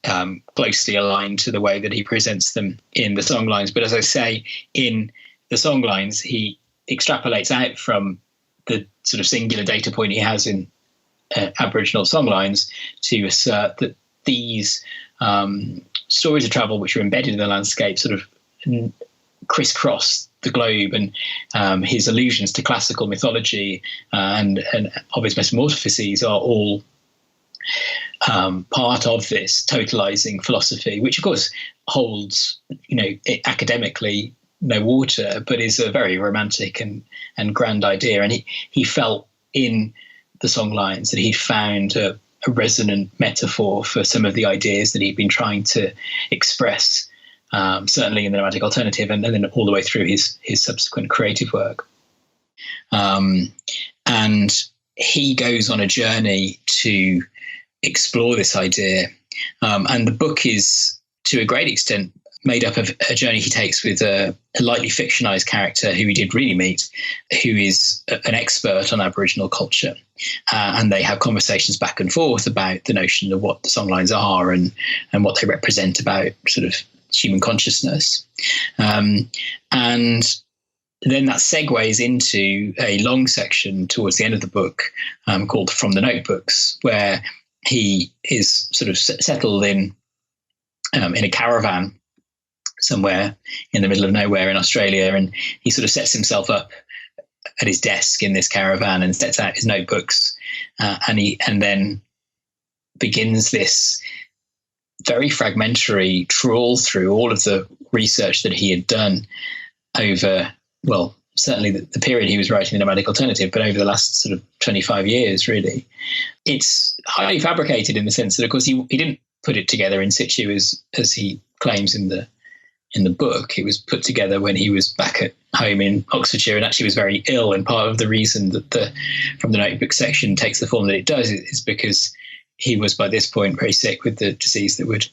Speaker 2: closely aligned to the way that he presents them in the songlines. But as I say, in the songlines, he extrapolates out from the sort of singular data point he has in Aboriginal songlines to assert that these stories of travel, which are embedded in the landscape, sort of crisscross the globe, and his allusions to classical mythology and of his metamorphoses are all part of this totalizing philosophy, which of course holds, academically no water, but is a very romantic and grand idea. And he felt in the songlines that he'd found a resonant metaphor for some of the ideas that he'd been trying to express, certainly in The Nomadic Alternative, and then all the way through his subsequent creative work. And he goes on a journey to explore this idea. And the book is, to a great extent, made up of a journey he takes with a lightly fictionalized character who he did really meet, who is an expert on Aboriginal culture. And they have conversations back and forth about the notion of what the songlines are and what they represent about sort of human consciousness. And then that segues into a long section towards the end of the book called From the Notebooks, where he is sort of settled in a caravan somewhere in the middle of nowhere in Australia, and he sort of sets himself up at his desk in this caravan and sets out his notebooks, and then begins this very fragmentary trawl through all of the research that he had done over, well, certainly the period he was writing The Nomadic Alternative, but over the last sort of 25 years, really. It's highly fabricated in the sense that, of course, he didn't put it together in situ as he claims in the book. It was put together when he was back at home in Oxfordshire and actually was very ill. And part of the reason that From the Notebook section takes the form that it does is because he was by this point very sick with the disease that would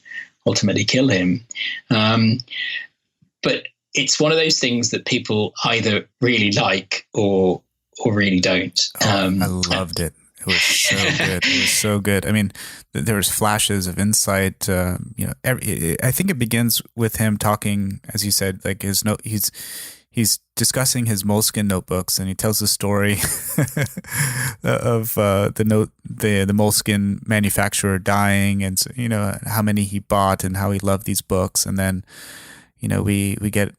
Speaker 2: ultimately kill him. But but it's one of those things that people either really like or really don't.
Speaker 1: I loved it. It was so good. It was so good. I mean, there was flashes of insight. I think it begins with him talking, as you said, like he's discussing his Moleskine notebooks, and he tells the story of the Moleskine manufacturer dying, and how many he bought and how he loved these books, and then we get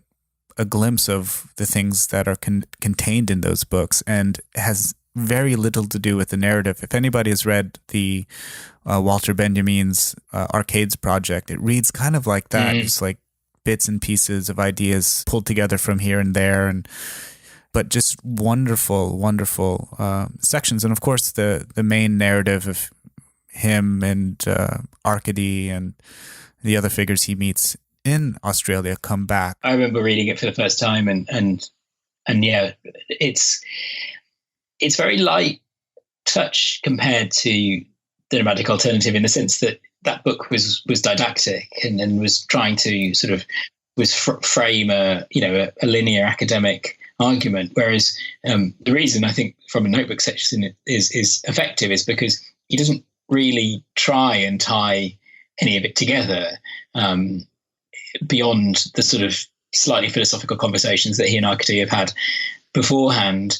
Speaker 1: a glimpse of the things that are contained in those books, and has very little to do with the narrative. If anybody has read the Walter Benjamin's Arcades Project, it reads kind of like that, just like bits and pieces of ideas pulled together from here and there, but just wonderful sections. And of course, the main narrative of him and Arcady and the other figures he meets in Australia come back.
Speaker 2: I remember reading it for the first time, and yeah, it's very light touch compared to the Nomadic Alternative, in the sense that book was didactic and was trying to sort of frame a linear academic argument, whereas the reason I think From the Notebook section is effective is because he doesn't really try and tie any of it together beyond the sort of slightly philosophical conversations that he and Arcady have had beforehand.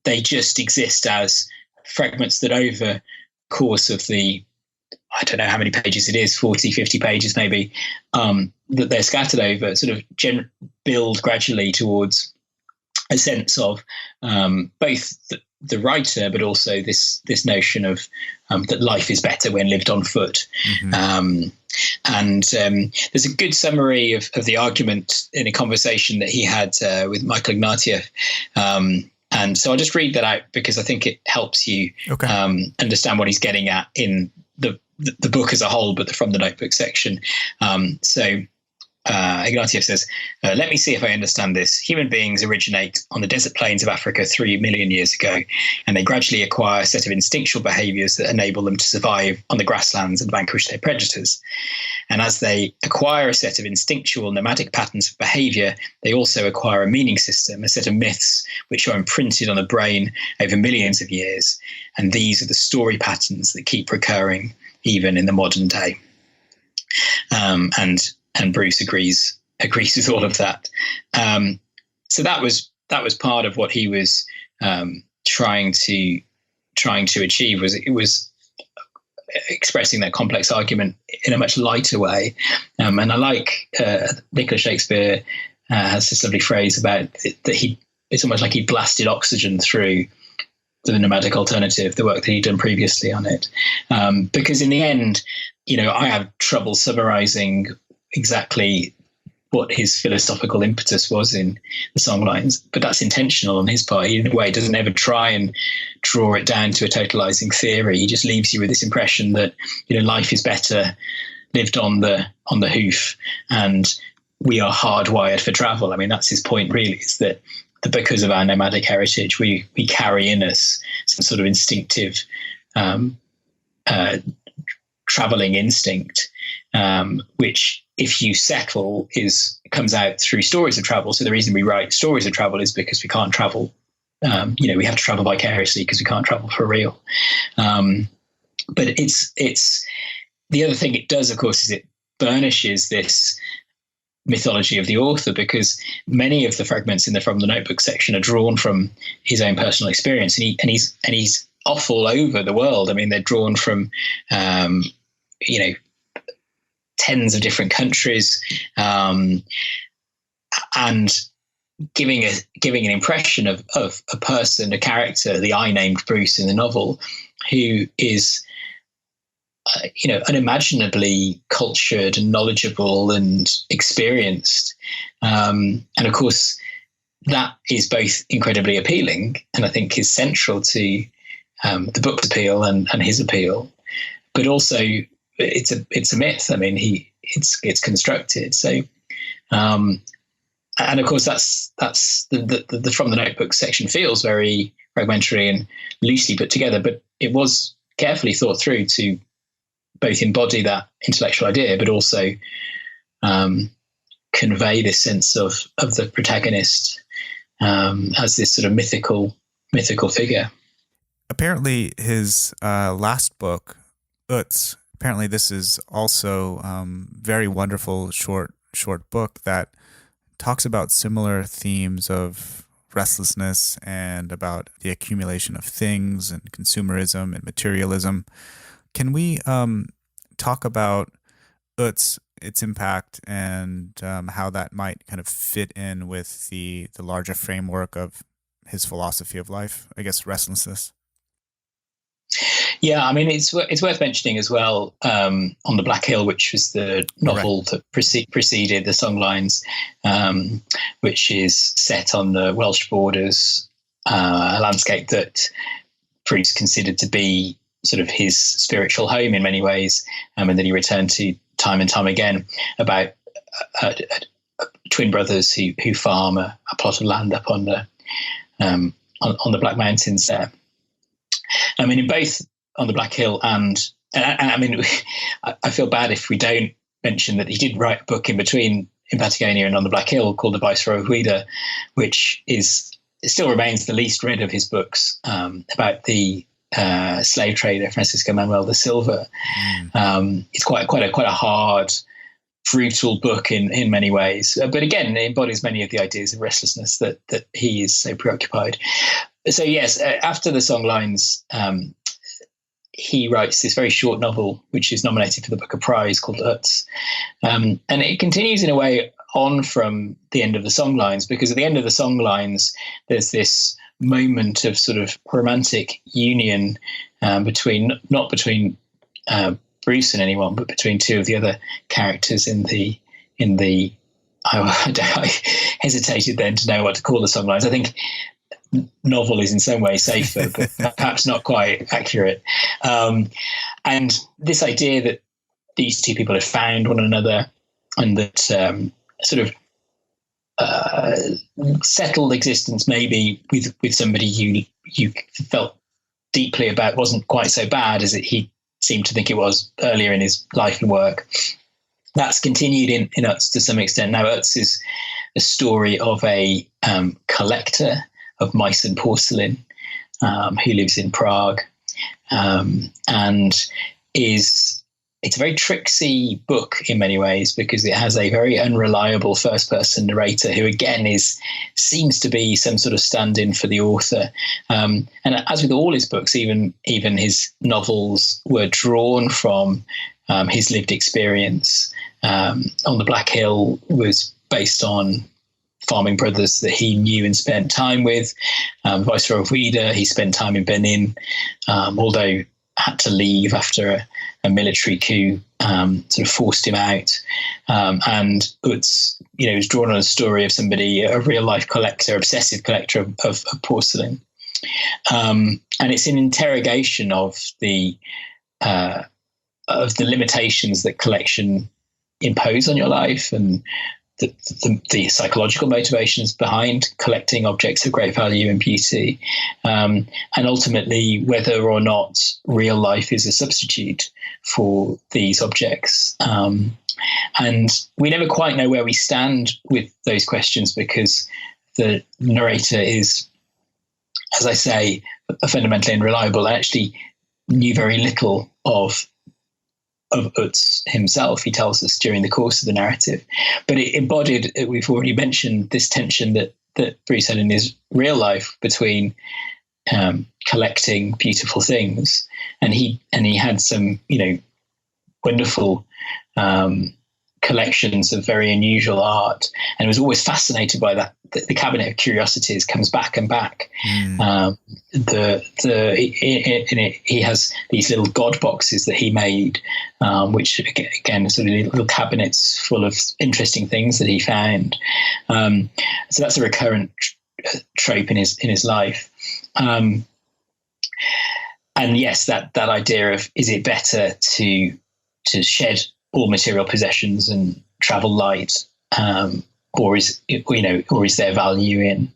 Speaker 2: They just exist as fragments that over the course of the, I don't know how many pages it is, 40, 50 pages maybe, that they're scattered over, sort of build gradually towards a sense of both the writer, but also this notion of that life is better when lived on foot. Mm-hmm. And there's a good summary of the argument in a conversation that he had with Michael Ignatieff. And so I'll just read that out because I think it helps you understand what he's getting at in the book as a whole, but from the Notebook section. So Ignatieff says, let me see if I understand this. Human beings originate on the desert plains of Africa 3 million years ago, and they gradually acquire a set of instinctual behaviors that enable them to survive on the grasslands and vanquish their predators. And as they acquire a set of instinctual nomadic patterns of behavior, they also acquire a meaning system, a set of myths which are imprinted on the brain over millions of years. And these are the story patterns that keep recurring even in the modern day. And Bruce agrees with all of that. So that was part of what he was trying to achieve. It was expressing that complex argument in a much lighter way. And I like Nicholas Shakespeare has this lovely phrase about that it's almost like he blasted oxygen through the Nomadic Alternative, the work that he'd done previously on it. Because in the end, I have trouble summarizing exactly what his philosophical impetus was in the songlines, but that's intentional on his part. He, in a way, doesn't ever try and draw it down to a totalizing theory. He just leaves you with this impression that life is better lived on the hoof, and we are hardwired for travel. I mean, that's his point, really, is that because of our nomadic heritage, we carry in us some sort of instinctive traveling instinct, which, if you settle, comes out through stories of travel. So the reason we write stories of travel is because we can't travel. We have to travel vicariously because we can't travel for real. But it's the other thing it does, of course, is it burnishes this mythology of the author, because many of the fragments From the Notebook section are drawn from his own personal experience, and he's off all over the world. I mean, they're drawn from tens of different countries, and giving an impression of a person, a character, the I named Bruce in the novel, who is unimaginably cultured and knowledgeable and experienced, and of course that is both incredibly appealing and I think is central to the book's appeal and his appeal, but also it's a myth. I mean, it's constructed. So, and of course that's the From the Notebook section feels very fragmentary and loosely put together, but it was carefully thought through to both embody that intellectual idea, but also convey this sense of the protagonist as this sort of mythical figure.
Speaker 1: Apparently, his last book, Utz, apparently this is also very wonderful short book that talks about similar themes of restlessness and about the accumulation of things and consumerism and materialism. Can we talk about Utz, its impact, and how that might kind of fit in with the larger framework of his philosophy of life, I guess, restlessness?
Speaker 2: Yeah, I mean, it's worth mentioning as well, On the Black Hill, which was the novel that preceded the Songlines, which is set on the Welsh borders, a landscape that Bruce considered to be sort of his spiritual home in many ways, and that he returned to time and time again, about twin brothers who farm a plot of land up on the Black Mountains there. I mean, in both On the Black Hill and I mean, I feel bad if we don't mention that he did write a book in between, in Patagonia and On the Black Hill, called The Viceroy of Ouida, which it still remains the least read of his books, about the slave trader Francisco Manuel da Silva. It's quite a hard, brutal book in many ways, but again, it embodies many of the ideas of restlessness that he is so preoccupied. So yes, after the Songlines, he writes this very short novel, which is nominated for the Booker Prize, called Utz. And it continues in a way on from the end of the Songlines, because at the end of the Songlines, there's this moment of sort of romantic union between Bruce and anyone, but between two of the other characters in the I hesitated then to know what to call the Songlines. I think novel is in some ways safer, but perhaps not quite accurate. And this idea that these two people have found one another, and that sort of settled existence maybe with somebody you felt deeply about wasn't quite so bad as he seemed to think it was earlier in his life and work. That's continued in Utz to some extent. Now, Utz is a story of a collector of Meissen porcelain who lives in Prague, and it's a very tricksy book in many ways, because it has a very unreliable first-person narrator who, again, seems to be some sort of stand-in for the author. And as with all his books, even his novels were drawn from his lived experience. On the Black Hill was based on farming brothers that he knew and spent time with. Viceroy of Ouida, he spent time in Benin, although had to leave after a military coup sort of forced him out. And Utz, was drawn on a story of somebody, a real life collector, obsessive collector of porcelain. And it's an interrogation of the limitations that collection impose on your life, and the psychological motivations behind collecting objects of great value and beauty, and ultimately whether or not real life is a substitute for these objects. And we never quite know where we stand with those questions, because the narrator is, as I say, fundamentally unreliable. I actually knew very little of Utz himself, he tells us during the course of the narrative. But it embodied, we've already mentioned, this tension that Bruce had in his real life between collecting beautiful things, and he had some, wonderful collections of very unusual art, and was always fascinated by that. The Cabinet of Curiosities comes back and back. He has these little god boxes that he made, which again sort of little cabinets full of interesting things that he found. So that's a recurrent trope in his life. And yes, that idea of, is it better to shed all material possessions and travel light, or is there value in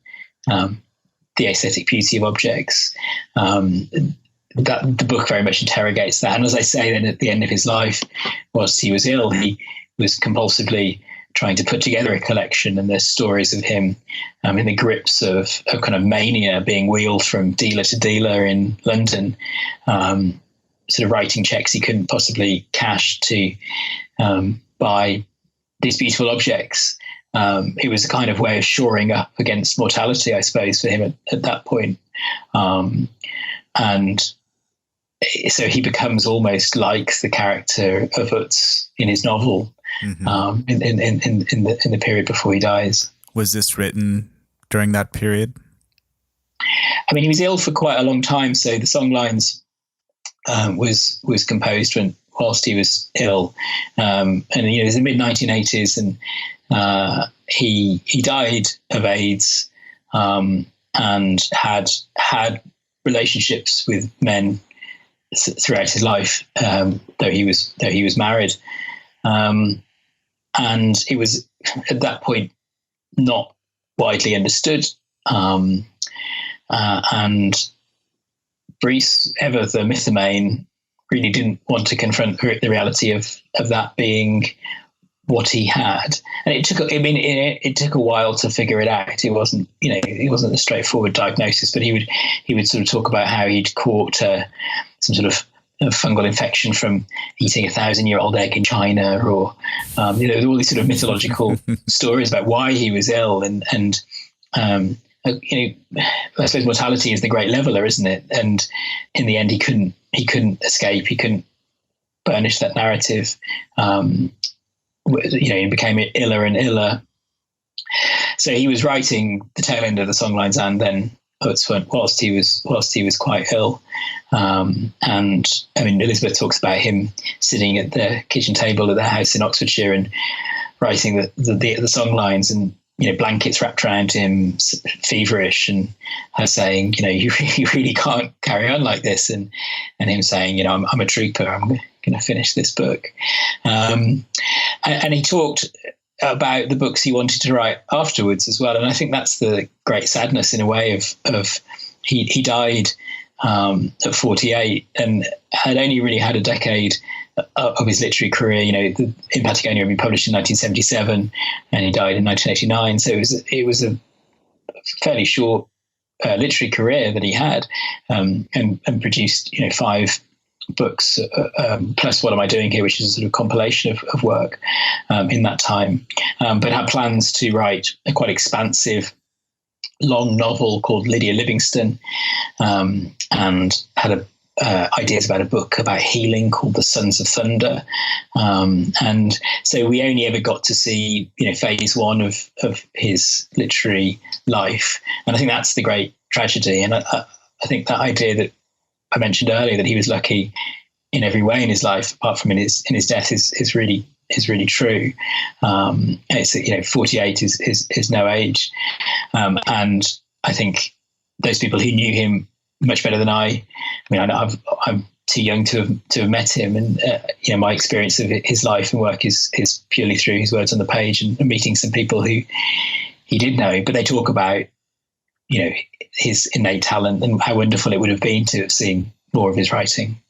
Speaker 2: the aesthetic beauty of objects? That the book very much interrogates that. And as I say, then at the end of his life, whilst he was ill, he was compulsively trying to put together a collection, and there's stories of him in the grips of kind of mania, being wheeled from dealer to dealer in London, sort of writing checks he couldn't possibly cash to buy these beautiful objects. It was a kind of way of shoring up against mortality, I suppose, for him at that point. And so he becomes almost like the character of Utz in his novel, mm-hmm. in the period before he dies.
Speaker 1: Was this written during that period?
Speaker 2: I mean, he was ill for quite a long time, so the songlines was composed whilst he was ill, and it was the mid 1980s, and he died of AIDS, and had relationships with men throughout his life, though he was married, and it was at that point not widely understood, and Bruce, ever the mythomane, really didn't want to confront the reality of that being what he had, and it took a while to figure it out. It wasn't a straightforward diagnosis, but he would sort of talk about how he'd caught some sort of fungal infection from eating 1,000-year-old egg in China, or all these sort of mythological stories about why he was ill, and I suppose mortality is the great leveler, isn't it? And in the end, he couldn't escape. He couldn't burnish that narrative. He became iller and iller. So he was writing the tail end of the songlines, and then whilst he was quite ill. And I mean, Elizabeth talks about him sitting at the kitchen table at their house in Oxfordshire and writing the songlines, and blankets wrapped around him, feverish, and her saying, you really can't carry on like this, and him saying, I'm a trooper, I'm going to finish this book. And he talked about the books he wanted to write afterwards as well, and I think that's the great sadness in a way of he died at 48 and had only really had a decade of his literary career. In Patagonia had been published in 1977, and he died in 1989. So it was a fairly short literary career that he had, and produced 5 books plus What Am I Doing Here, which is a sort of compilation of work in that time. But had plans to write a quite expansive long novel called Lydia Livingston, and had ideas about a book about healing called The Sons of Thunder, and so we only ever got to see phase 1 of his literary life, and I think that's the great tragedy. And I think that idea that I mentioned earlier, that he was lucky in every way in his life apart from in his death, is really true. It's 48 is no age, and I think those people who knew him much better than I mean, I'm too young to have met him, and my experience of his life and work is purely through his words on the page and meeting some people who he did know. But they talk about his innate talent and how wonderful it would have been to have seen more of his writing.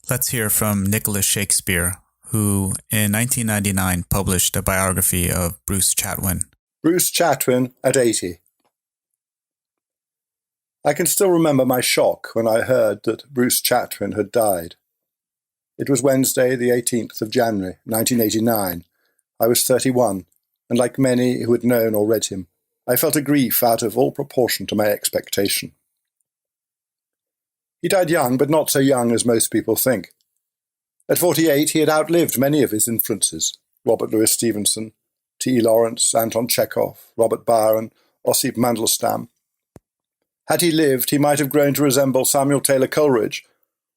Speaker 1: Let's hear from Nicholas Shakespeare, who in 1999 published a biography of Bruce Chatwin.
Speaker 7: Bruce Chatwin at 80. I can still remember my shock when I heard that Bruce Chatwin had died. It was Wednesday, the 18th of January, 1989. I was 31, and like many who had known or read him, I felt a grief out of all proportion to my expectation. He died young, but not so young as most people think. At 48, he had outlived many of his influences: Robert Louis Stevenson, T. Lawrence, Anton Chekhov, Robert Byron, Osip Mandelstam. Had he lived, he might have grown to resemble Samuel Taylor Coleridge,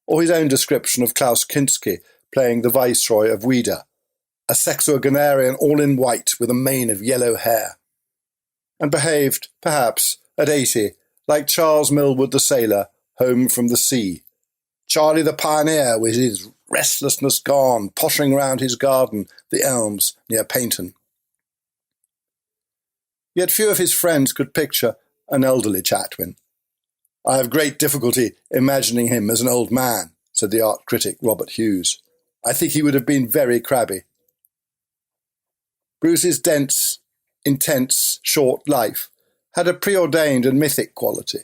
Speaker 7: or his own description of Klaus Kinski playing the Viceroy of Ouida, a sexagenarian all in white with a mane of yellow hair, and behaved, perhaps, at 80, like Charles Millward the sailor, home from the sea. Charlie the pioneer, with his restlessness gone, pottering round his garden, the elms near Paynton. Yet few of his friends could picture an elderly Chatwin. I have great difficulty imagining him as an old man, said the art critic Robert Hughes. I think he would have been very crabby. Bruce's dense, intense, short life had a preordained and mythic quality.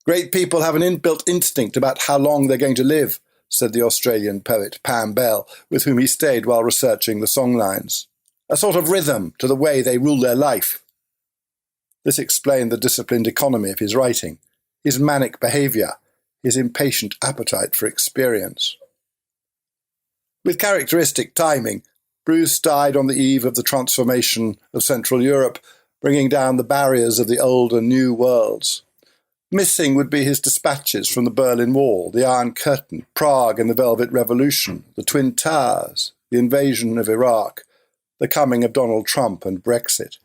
Speaker 7: Great people have an inbuilt instinct about how long they're going to live, said the Australian poet Pam Bell, with whom he stayed while researching the songlines. A sort of rhythm to the way they rule their life. This explained the disciplined economy of his writing, his manic behaviour, his impatient appetite for experience. With characteristic timing, Bruce died on the eve of the transformation of Central Europe, bringing down the barriers of the old and new worlds. Missing would be his dispatches from the Berlin Wall, the Iron Curtain, Prague and the Velvet Revolution, the Twin Towers, the invasion of Iraq, the coming of Donald Trump and Brexit.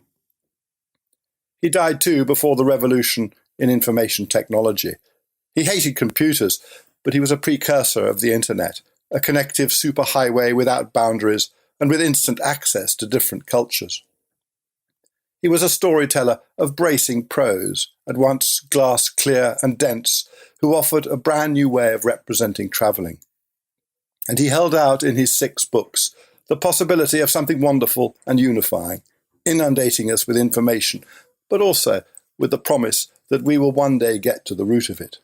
Speaker 7: He died too before the revolution in information technology. He hated computers, but he was a precursor of the internet, a connective superhighway without boundaries and with instant access to different cultures. He was a storyteller of bracing prose, at once glass clear and dense, who offered a brand new way of representing travelling. And he held out in his 6 books the possibility of something wonderful and unifying, inundating us with information, but also with the promise that we will one day get to the root of it.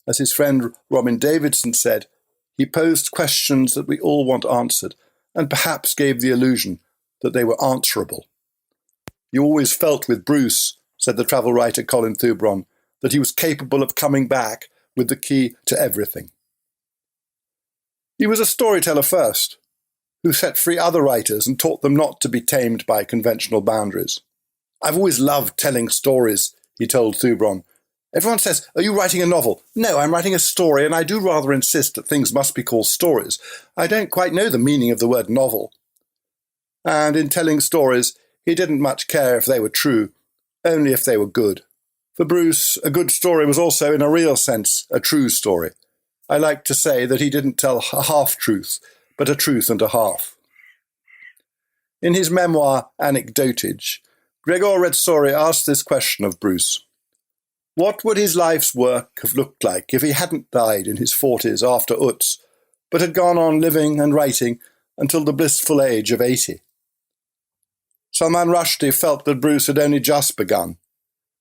Speaker 7: As his friend Robin Davidson said, he posed questions that we all want answered, and perhaps gave the illusion that they were answerable. You always felt with Bruce, said the travel writer Colin Thubron, that he was capable of coming back with the key to everything. He was a storyteller first, who set free other writers and taught them not to be tamed by conventional boundaries. I've always loved telling stories, he told Thubron. Everyone says, are you writing a novel? No, I'm writing a story, and I do rather insist that things must be called stories. I don't quite know the meaning of the word novel. And in telling stories, he didn't much care if they were true, only if they were good. For Bruce, a good story was also, in a real sense, a true story. I like to say that he didn't tell a half-truth, but a truth and a half. In his memoir, Anecdotage, Gregor Redzori asked this question of Bruce. What would his life's work have looked like if he hadn't died in his 40s after Utz, but had gone on living and writing until the blissful age of 80? Salman Rushdie felt that Bruce had only just begun.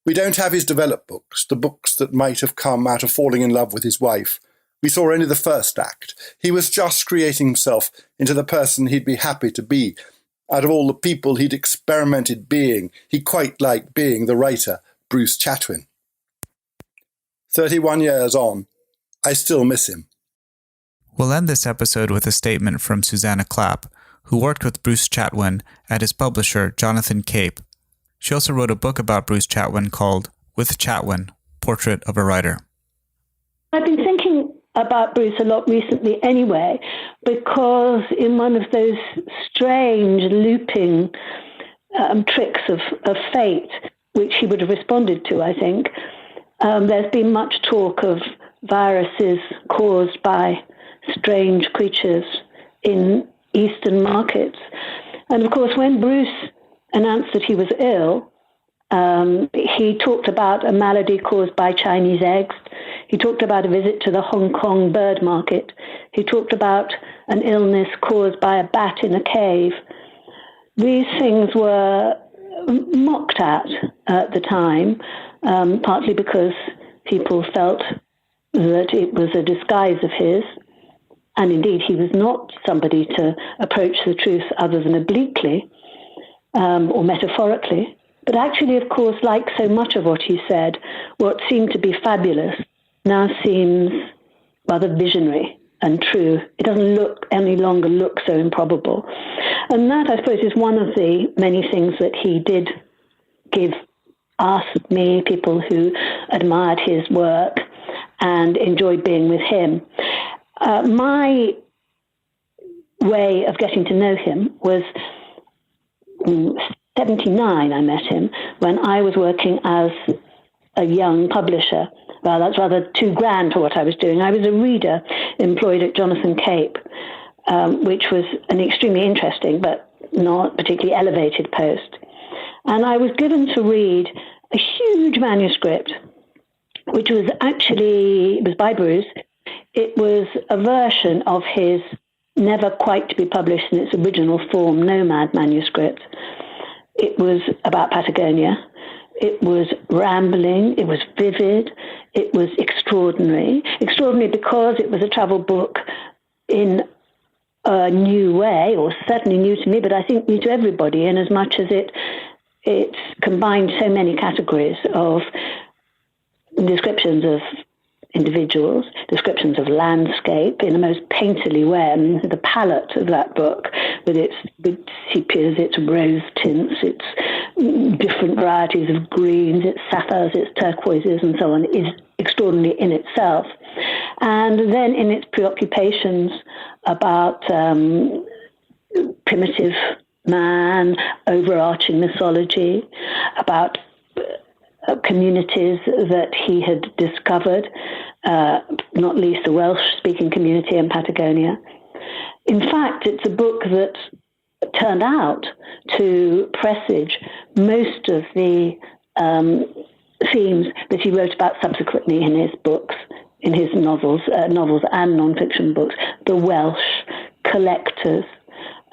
Speaker 7: We don't have his developed books, the books that might have come out of falling in love with his wife. We saw only the first act. He was just creating himself into the person he'd be happy to be. Out of all the people he'd experimented being, he quite liked being the writer, Bruce Chatwin. 31 years on, I still miss him.
Speaker 1: We'll end this episode with a statement from Susanna Clapp, who worked with Bruce Chatwin at his publisher, Jonathan Cape. She also wrote a book about Bruce Chatwin called With Chatwin, Portrait of a Writer.
Speaker 8: I've been thinking about Bruce a lot recently anyway, because in one of those strange looping tricks of fate, which he would have responded to, I think, there's been much talk of viruses caused by strange creatures in Eastern markets. And of course, when Bruce announced that he was ill, he talked about a malady caused by Chinese eggs. He talked about a visit to the Hong Kong bird market. He talked about an illness caused by a bat in a cave. These things were mocked at the time, partly because people felt that it was a disguise of his. And indeed, he was not somebody to approach the truth other than obliquely or metaphorically. But actually, of course, like so much of what he said, what seemed to be fabulous now seems rather visionary and true. It doesn't any longer look so improbable. And that, I suppose, is one of the many things that he did give us, me, people who admired his work and enjoyed being with him. My way of getting to know him was 79, I met him, when I was working as a young publisher. Well, that's rather too grand for what I was doing. I was a reader employed at Jonathan Cape, which was an extremely interesting but not particularly elevated post. And I was given to read a huge manuscript, which was actually, it was by Bruce. It was a version of his never quite to be published in its original form, Nomad manuscript. It was about Patagonia. It was rambling. It was vivid. It was extraordinary. Extraordinary because it was a travel book in a new way, or certainly new to me, but I think new to everybody, in as much as it combined so many categories of descriptions of individuals, descriptions of landscape in the most painterly way. I mean, the palette of that book, with its sepias, its rose tints, its different varieties of greens, its sapphires, its turquoises, and so on, is extraordinary in itself. And then in its preoccupations about primitive man, overarching mythology, about communities that he had discovered, not least the Welsh-speaking community in Patagonia. In fact, it's a book that turned out to presage most of the themes that he wrote about subsequently in his books, in his novels and non-fiction books. The Welsh, collectors,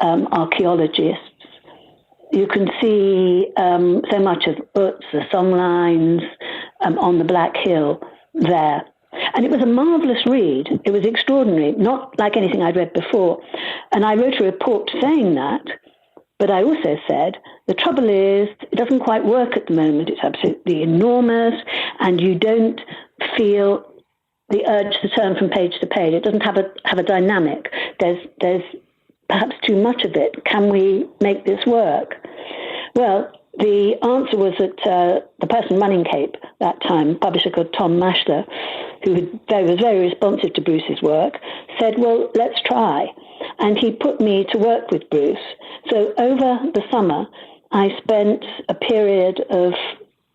Speaker 8: archaeologists. You can see so much of Utz, the songlines on the Black Hill there. And it was a marvellous read. It was extraordinary, not like anything I'd read before. And I wrote a report saying that, but I also said, the trouble is, it doesn't quite work at the moment. It's absolutely enormous, and you don't feel the urge to turn from page to page. It doesn't have a dynamic. There's perhaps too much of it. Can we make this work? Well, the answer was that the person running CAPE that time, publisher called Tom Mashler, who was very responsive to Bruce's work, said, well, let's try. And he put me to work with Bruce. So over the summer, I spent a period of,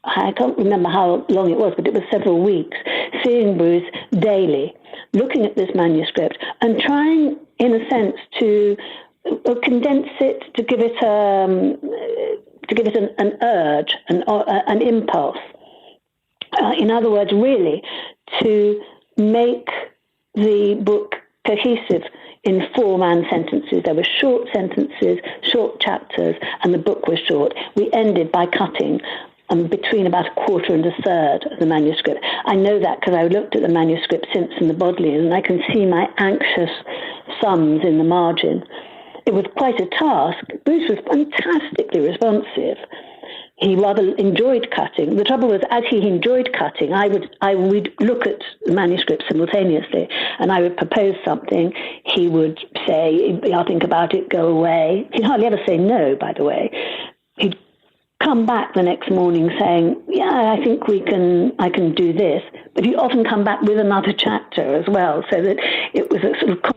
Speaker 8: I can't remember how long it was, but it was several weeks, seeing Bruce daily, looking at this manuscript and trying, in a sense, to condense it, to give it an urge, an impulse. In other words, really, to make the book cohesive in form and sentences. There were short sentences, short chapters, and the book was short. We ended by cutting between about a quarter and a third of the manuscript. I know that because I looked at the manuscript since in the Bodleian, and I can see my anxious sums in the margin. It was quite a task. Bruce was fantastically responsive. He rather enjoyed cutting. The trouble was, as he enjoyed cutting, I would look at the manuscript simultaneously, and I would propose something. He would say, I'll think about it, go away. He'd hardly ever say no, by the way. He'd come back the next morning saying, yeah, I think I can do this. But he'd often come back with another chapter as well, so that it was a sort of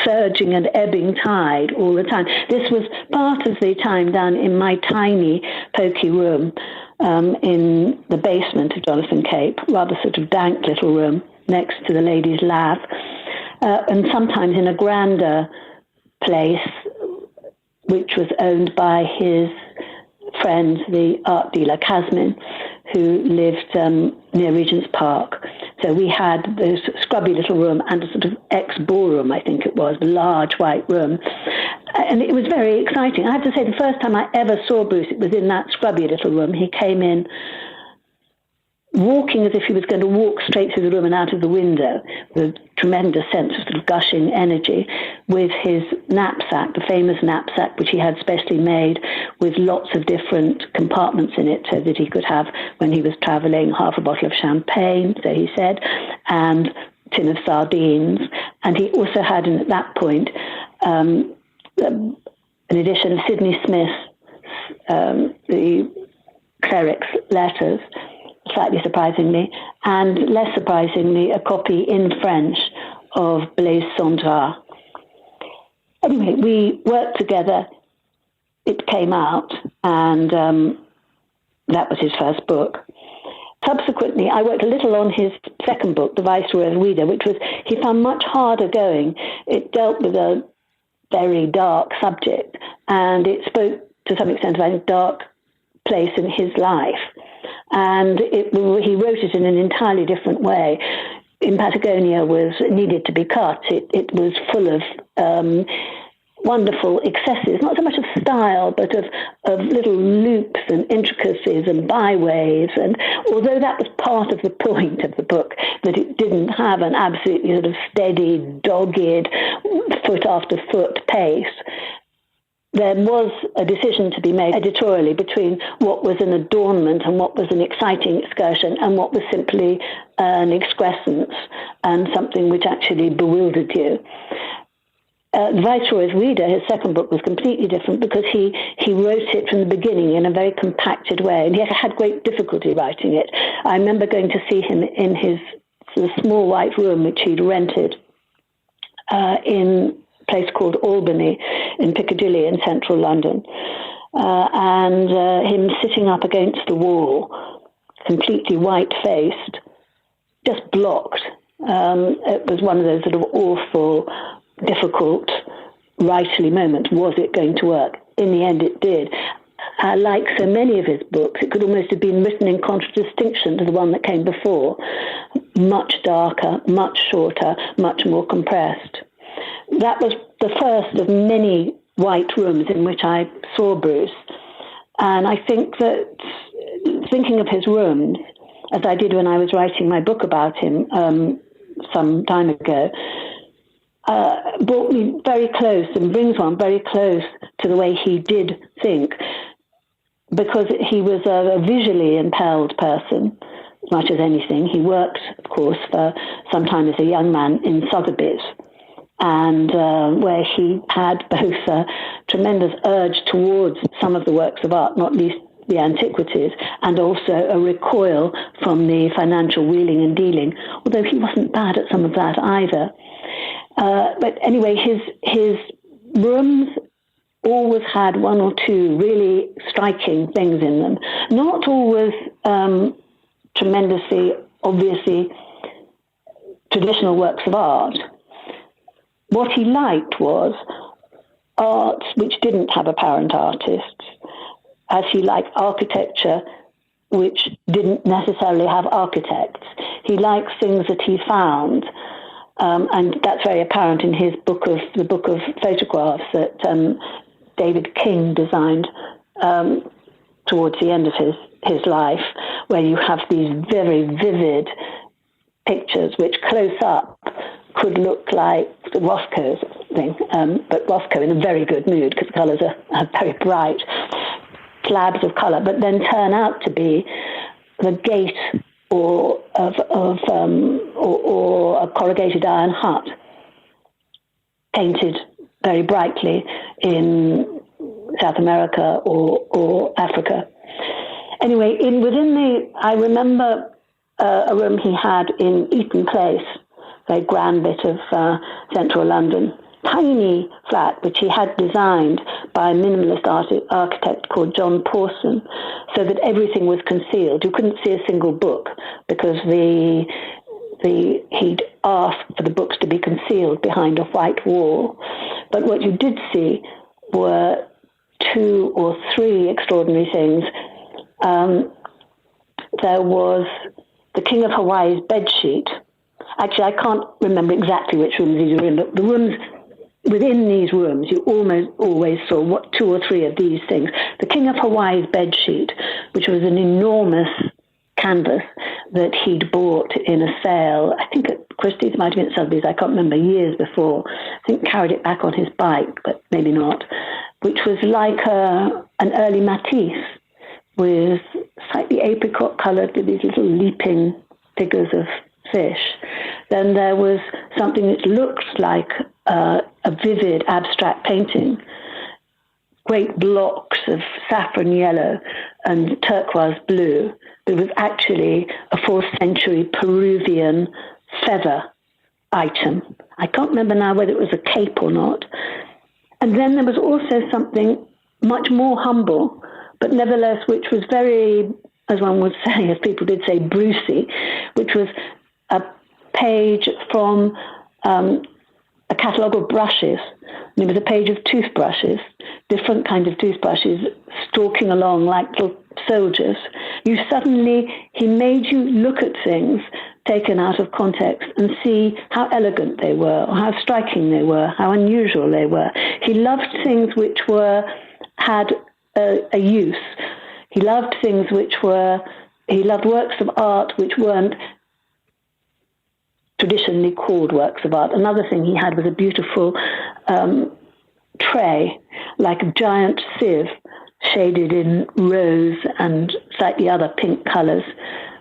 Speaker 8: surging and ebbing tide all the time. This was part of the time down in my tiny, poky room in the basement of Jonathan Cape, rather sort of dank little room next to the ladies' lab, and sometimes in a grander place, which was owned by his friend, the art dealer Casmin, who lived near Regent's Park. So we had this scrubby little room and a sort of ex-ballroom, I think it was, a large white room. And it was very exciting. I have to say, the first time I ever saw Bruce, it was in that scrubby little room. He came in walking as if he was going to walk straight through the room and out of the window, with a tremendous sense of sort of gushing energy, with his knapsack, the famous knapsack, which he had specially made with lots of different compartments in it so that he could have, when he was traveling, half a bottle of champagne, so he said, and a tin of sardines. And he also had, at that point, an edition of Sidney Smith's The Cleric's Letters, slightly surprisingly, and less surprisingly, a copy in French of Blaise Cendrars. Anyway, we worked together. It came out, and that was his first book. Subsequently, I worked a little on his second book, The Viceroy of Ouida, which he found much harder going. It dealt with a very dark subject, and it spoke to some extent about a dark place in his life. And he wrote it in an entirely different way. in Patagonia needed to be cut. It was full of wonderful excesses, not so much of style, but of little loops and intricacies and byways. And although that was part of the point of the book, that it didn't have an absolutely sort of steady, dogged, foot after foot pace, there was a decision to be made editorially between what was an adornment and what was an exciting excursion and what was simply an excrescence and something which actually bewildered you. The Viceroy's Reader, his second book, was completely different because he wrote it from the beginning in a very compacted way, and he had great difficulty writing it. I remember going to see him in his sort of small white room, which he'd rented in a place called Albany in Piccadilly in central London, and him sitting up against the wall, completely white-faced, just blocked. It was one of those sort of awful, difficult, writerly moments. Was it going to work? In the end, it did. Like so many of his books, it could almost have been written in contradistinction to the one that came before. Much darker, much shorter, much more compressed. That was the first of many white rooms in which I saw Bruce. And I think that thinking of his rooms, as I did when I was writing my book about him some time ago, brought me very close and brings one very close to the way he did think, because he was a visually impelled person as much as anything. He worked, of course, for some time as a young man in Sotheby's, and where he had both a tremendous urge towards some of the works of art, not least the antiquities, and also a recoil from the financial wheeling and dealing, although he wasn't bad at some of that either. But anyway, his rooms always had one or two really striking things in them. Not always tremendously, obviously, traditional works of art. What he liked was art which didn't have apparent artists, as he liked architecture which didn't necessarily have architects. He likes things that he found. And that's very apparent in the book of photographs that David King designed towards the end of his life, where you have these very vivid pictures which close up could look like Rothko's thing, but Rothko in a very good mood because the colours are very bright, slabs of colour, but then turn out to be the gate or a corrugated iron hut painted very brightly in South America or Africa. Anyway, I remember a room he had in Eaton Place, a very grand bit of central London, tiny flat which he had designed by a minimalist architect called John Pawson, so that everything was concealed. You couldn't see a single book because he'd asked for the books to be concealed behind a white wall. But what you did see were 2 or 3 extraordinary things. There was the King of Hawaii's bedsheet. Actually, I can't remember exactly which rooms these were in, but the rooms within these rooms, you almost always saw 2 or 3 of these things. The King of Hawaii's bedsheet, which was an enormous canvas that he'd bought in a sale, I think at Christie's, might have been at Sotheby's, I can't remember, years before. I think carried it back on his bike, but maybe not, which was like an early Matisse with slightly apricot-coloured with these little leaping figures of fish. Then there was something that looked like a vivid abstract painting, great blocks of saffron yellow and turquoise blue. It was actually a 4th century Peruvian feather item. I can't remember now whether it was a cape or not. And then there was also something much more humble, but nevertheless which was very, as one would say, as people did say, Brucey, which was a page from a catalogue of brushes. And it was a page of toothbrushes, different kinds of toothbrushes, stalking along like little soldiers. He made you look at things taken out of context and see how elegant they were, or how striking they were, how unusual they were. He loved things which had a use. He loved things he loved works of art which weren't traditionally called works of art. Another thing he had was a beautiful tray, like a giant sieve, shaded in rose and slightly other pink colours,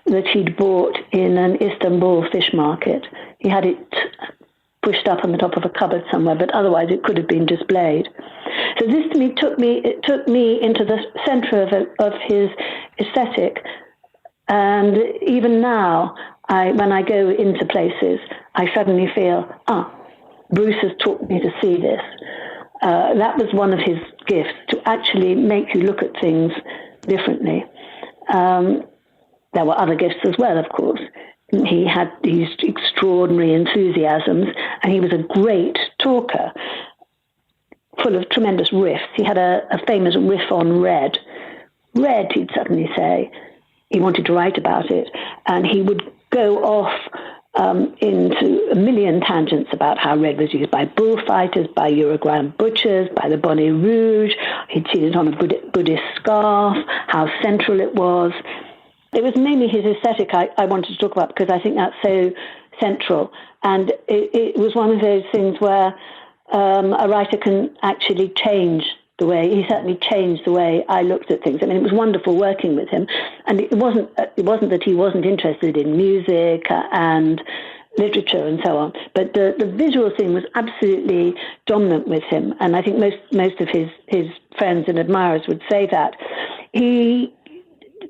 Speaker 8: that he'd bought in an Istanbul fish market. He had it pushed up on the top of a cupboard somewhere, but otherwise it could have been displayed. So this to me took me into the centre of his aesthetic. And even now, when I go into places, I suddenly feel, Bruce has taught me to see this. That was one of his gifts, to actually make you look at things differently. There were other gifts as well, of course. He had these extraordinary enthusiasms, and he was a great talker, full of tremendous riffs. He had a famous riff on red. Red, he'd suddenly say. He wanted to write about it, and he would go off into a million tangents about how red was used by bullfighters, by Uruguayan butchers, by the Bonnet Rouge. He'd seen it on a Buddhist scarf, how central it was. It was mainly his aesthetic I wanted to talk about, because I think that's so central. And it was one of those things where a writer can actually change the way, he certainly changed the way I looked at things. I mean, it was wonderful working with him. And it wasn't that he wasn't interested in music and literature and so on, but the visual thing was absolutely dominant with him. And I think most of his friends and admirers would say that.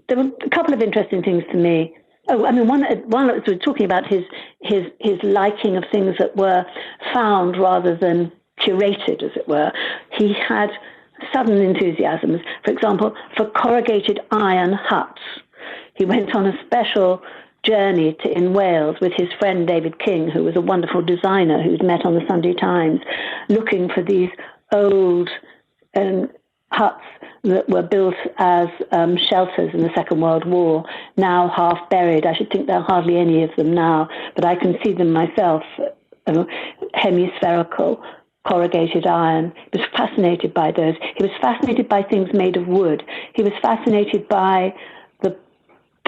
Speaker 8: There were a couple of interesting things to me. Oh, I mean, one was talking about his liking of things that were found rather than curated, as it were. He had sudden enthusiasms, for example, for corrugated iron huts. He went on a special journey in Wales with his friend David King, who was a wonderful designer who'd met on the Sunday Times, looking for these old huts that were built as shelters in the Second World War, now half buried. I should think there are hardly any of them now, but I can see them myself, hemispherical, corrugated iron. He was fascinated by those. He was fascinated by things made of wood. He was fascinated by the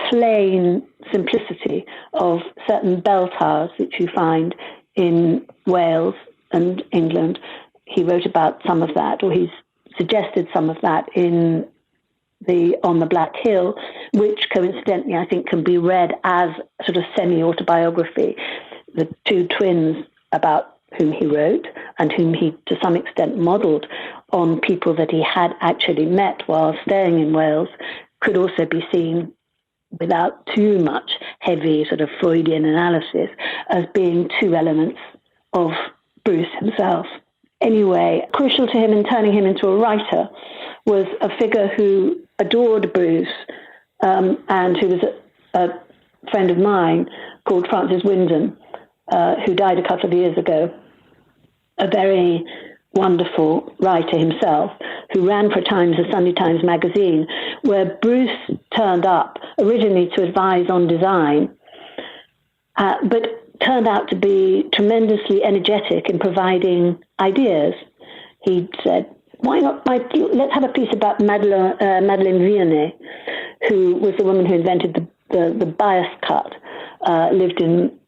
Speaker 8: plain simplicity of certain bell towers which you find in Wales and England. He wrote about some of that, or he's suggested some of that in On the Black Hill, which coincidentally I think can be read as sort of semi-autobiography. The two twins about whom he wrote and whom he to some extent modelled on people that he had actually met while staying in Wales could also be seen, without too much heavy sort of Freudian analysis, as being two elements of Bruce himself. Anyway, crucial to him in turning him into a writer was a figure who adored Bruce and who was a friend of mine called Francis Wyndham, who died a couple of years ago, a very wonderful writer himself, who ran for a time the Sunday Times magazine, where Bruce turned up originally to advise on design, but turned out to be tremendously energetic in providing ideas. He said, why not, let's have a piece about Madeleine Vionnet, who was the woman who invented the bias cut, lived in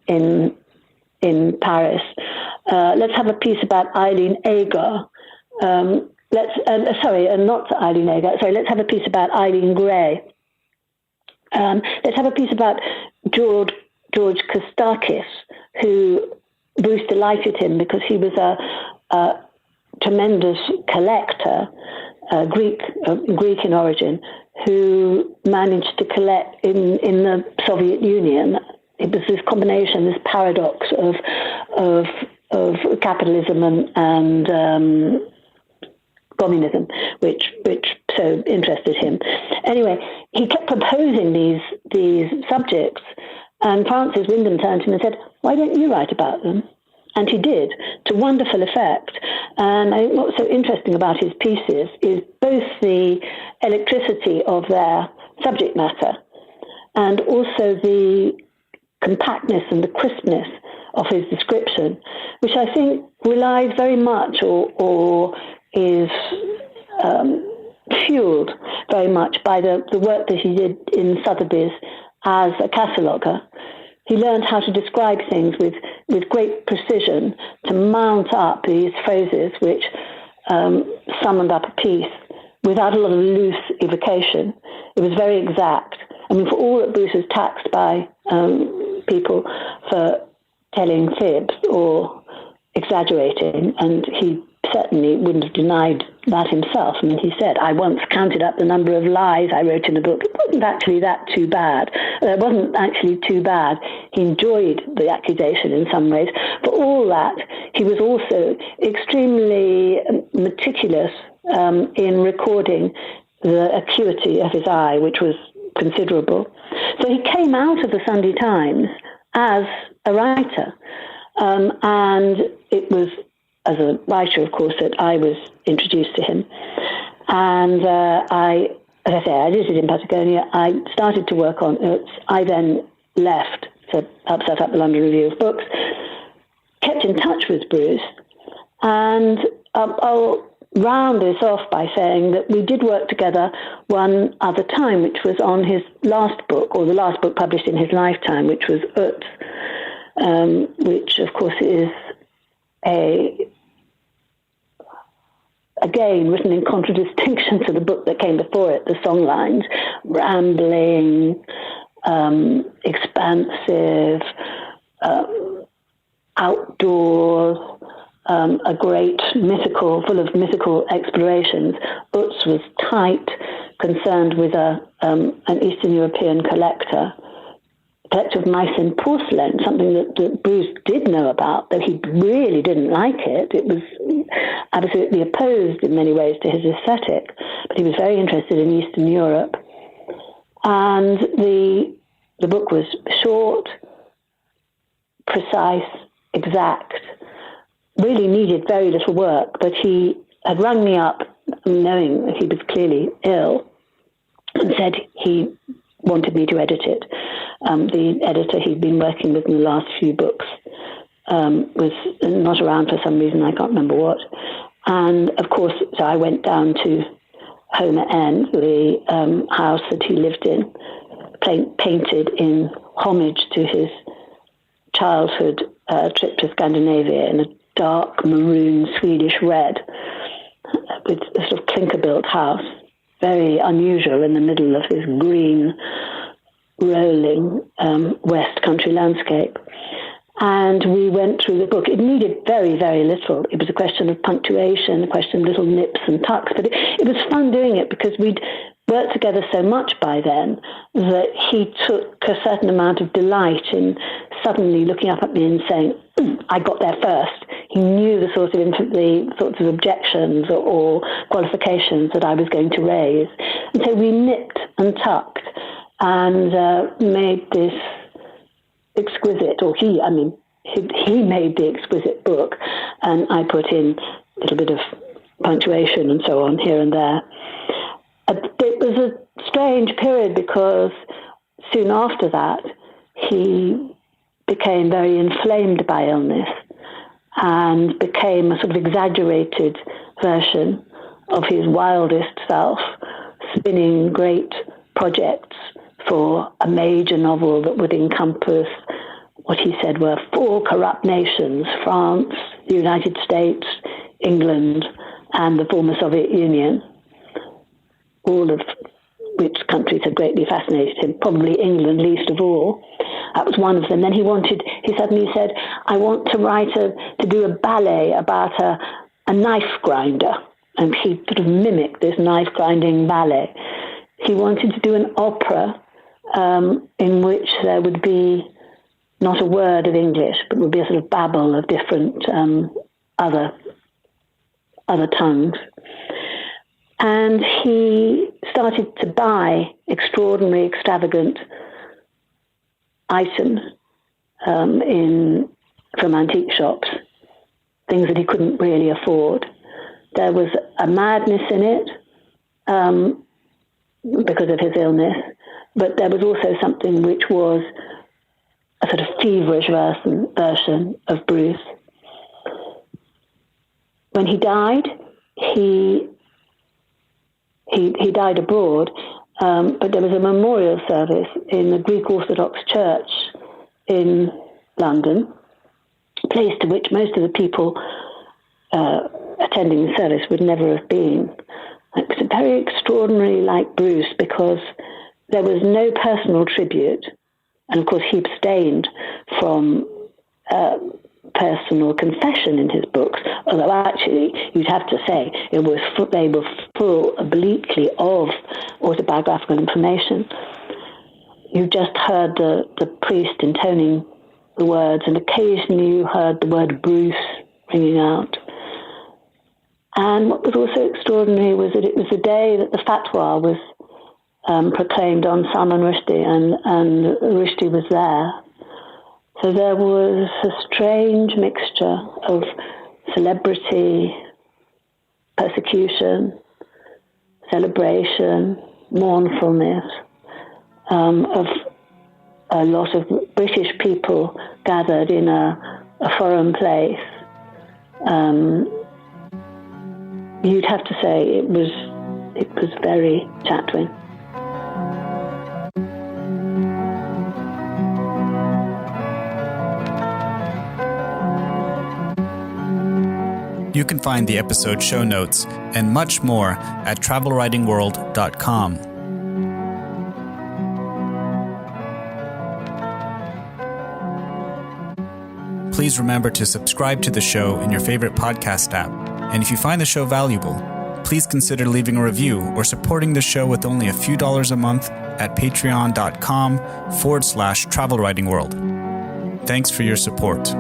Speaker 8: Paris. Let's have a piece about Eileen Agar. Let's have a piece about Eileen Gray. Let's have a piece about George Kostakis, who Bruce delighted him because he was a tremendous collector, Greek in origin, who managed to collect in the Soviet Union. It was this combination, this paradox of capitalism and communism, which so interested him. Anyway, he kept proposing these subjects, and Francis Wyndham turned to him and said, why don't you write about them? And he did, to wonderful effect. And I think what's so interesting about his pieces is both the electricity of their subject matter and also the compactness and the crispness of his description, which I think relies very much or is fueled very much by the work that he did in Sotheby's as a cataloguer. He learned how to describe things with great precision, to mount up these phrases which summoned up a piece without a lot of loose evocation. It was very exact. I mean, for all that Bruce is taxed by people for telling fibs or exaggerating, and he certainly wouldn't have denied that himself. I mean, he said, I once counted up the number of lies I wrote in the book. It wasn't actually that too bad. It wasn't actually too bad. He enjoyed the accusation in some ways. For all that, he was also extremely meticulous in recording the acuity of his eye, which was considerable. So he came out of the Sunday Times as a writer. And it was as a writer, of course, that I was introduced to him. And I visited in Patagonia. I started to work on it. I then left to help set up the London Review of Books, kept in touch with Bruce, and I'll round this off by saying that we did work together one other time, which was on his last book, or the last book published in his lifetime, which was Ut, which, of course, is again written in contradistinction to the book that came before it, the songlines, rambling, expansive, outdoors, a great full of mythical explorations. Utz was tight, concerned with an Eastern European collector of Meissen porcelain, something that Bruce did know about, though he really didn't like it. It was absolutely opposed in many ways to his aesthetic, but he was very interested in Eastern Europe. And the book was short, precise, exact, really needed very little work, but he had rung me up, knowing that he was clearly ill, and said he wanted me to edit it. The editor he'd been working with in the last few books was not around for some reason, I can't remember what. And, of course, so I went down to Homer End, the house that he lived in, painted in homage to his childhood trip to Scandinavia in a dark maroon Swedish red with a sort of clinker-built house, very unusual in the middle of this green, rolling West Country landscape. And we went through the book. It needed very, very little. It was a question of punctuation, a question of little nips and tucks, but it was fun doing it because we'd worked together so much by then that he took a certain amount of delight in suddenly looking up at me and saying, I got there first. He knew the sorts of objections or qualifications that I was going to raise. And so we nipped and tucked and made this exquisite, or he made the exquisite book, and I put in a little bit of punctuation and so on here and there. It was a strange period because soon after that he became very inflamed by illness and became a sort of exaggerated version of his wildest self, spinning great projects for a major novel that would encompass what he said were 4 corrupt nations, France, the United States, England, and the former Soviet Union, all of which countries had greatly fascinated him, probably England least of all. That was one of them. Then he suddenly said, I want to do a ballet about a knife grinder. And he sort of mimicked this knife grinding ballet. He wanted to do an opera in which there would be not a word of English, but would be a sort of babble of different other tongues. And he started to buy extraordinary, extravagant items from antique shops, things that he couldn't really afford. There was a madness in it because of his illness, but there was also something which was a sort of feverish version of Bruce. When he died, he died abroad, but there was a memorial service in the Greek Orthodox Church in London, a place to which most of the people attending the service would never have been. It was very extraordinary, like Bruce, because there was no personal tribute, and of course he abstained from personal confession in his books, although actually you'd have to say they were full obliquely of autobiographical information. You just heard the priest intoning the words, and occasionally you heard the word Bruce ringing out. And what was also extraordinary was that it was the day that the fatwa was proclaimed on Salman Rushdie, and Rushdie was there. So there was a strange mixture of celebrity, persecution, celebration, mournfulness, of a lot of British people gathered in a foreign place. You'd have to say it was very Chatwin.
Speaker 1: You can find the episode show notes and much more at travelwritingworld.com. Please remember to subscribe to the show in your favorite podcast app. And if you find the show valuable, please consider leaving a review or supporting the show with only a few dollars a month at patreon.com/travelwritingworld. Thanks for your support.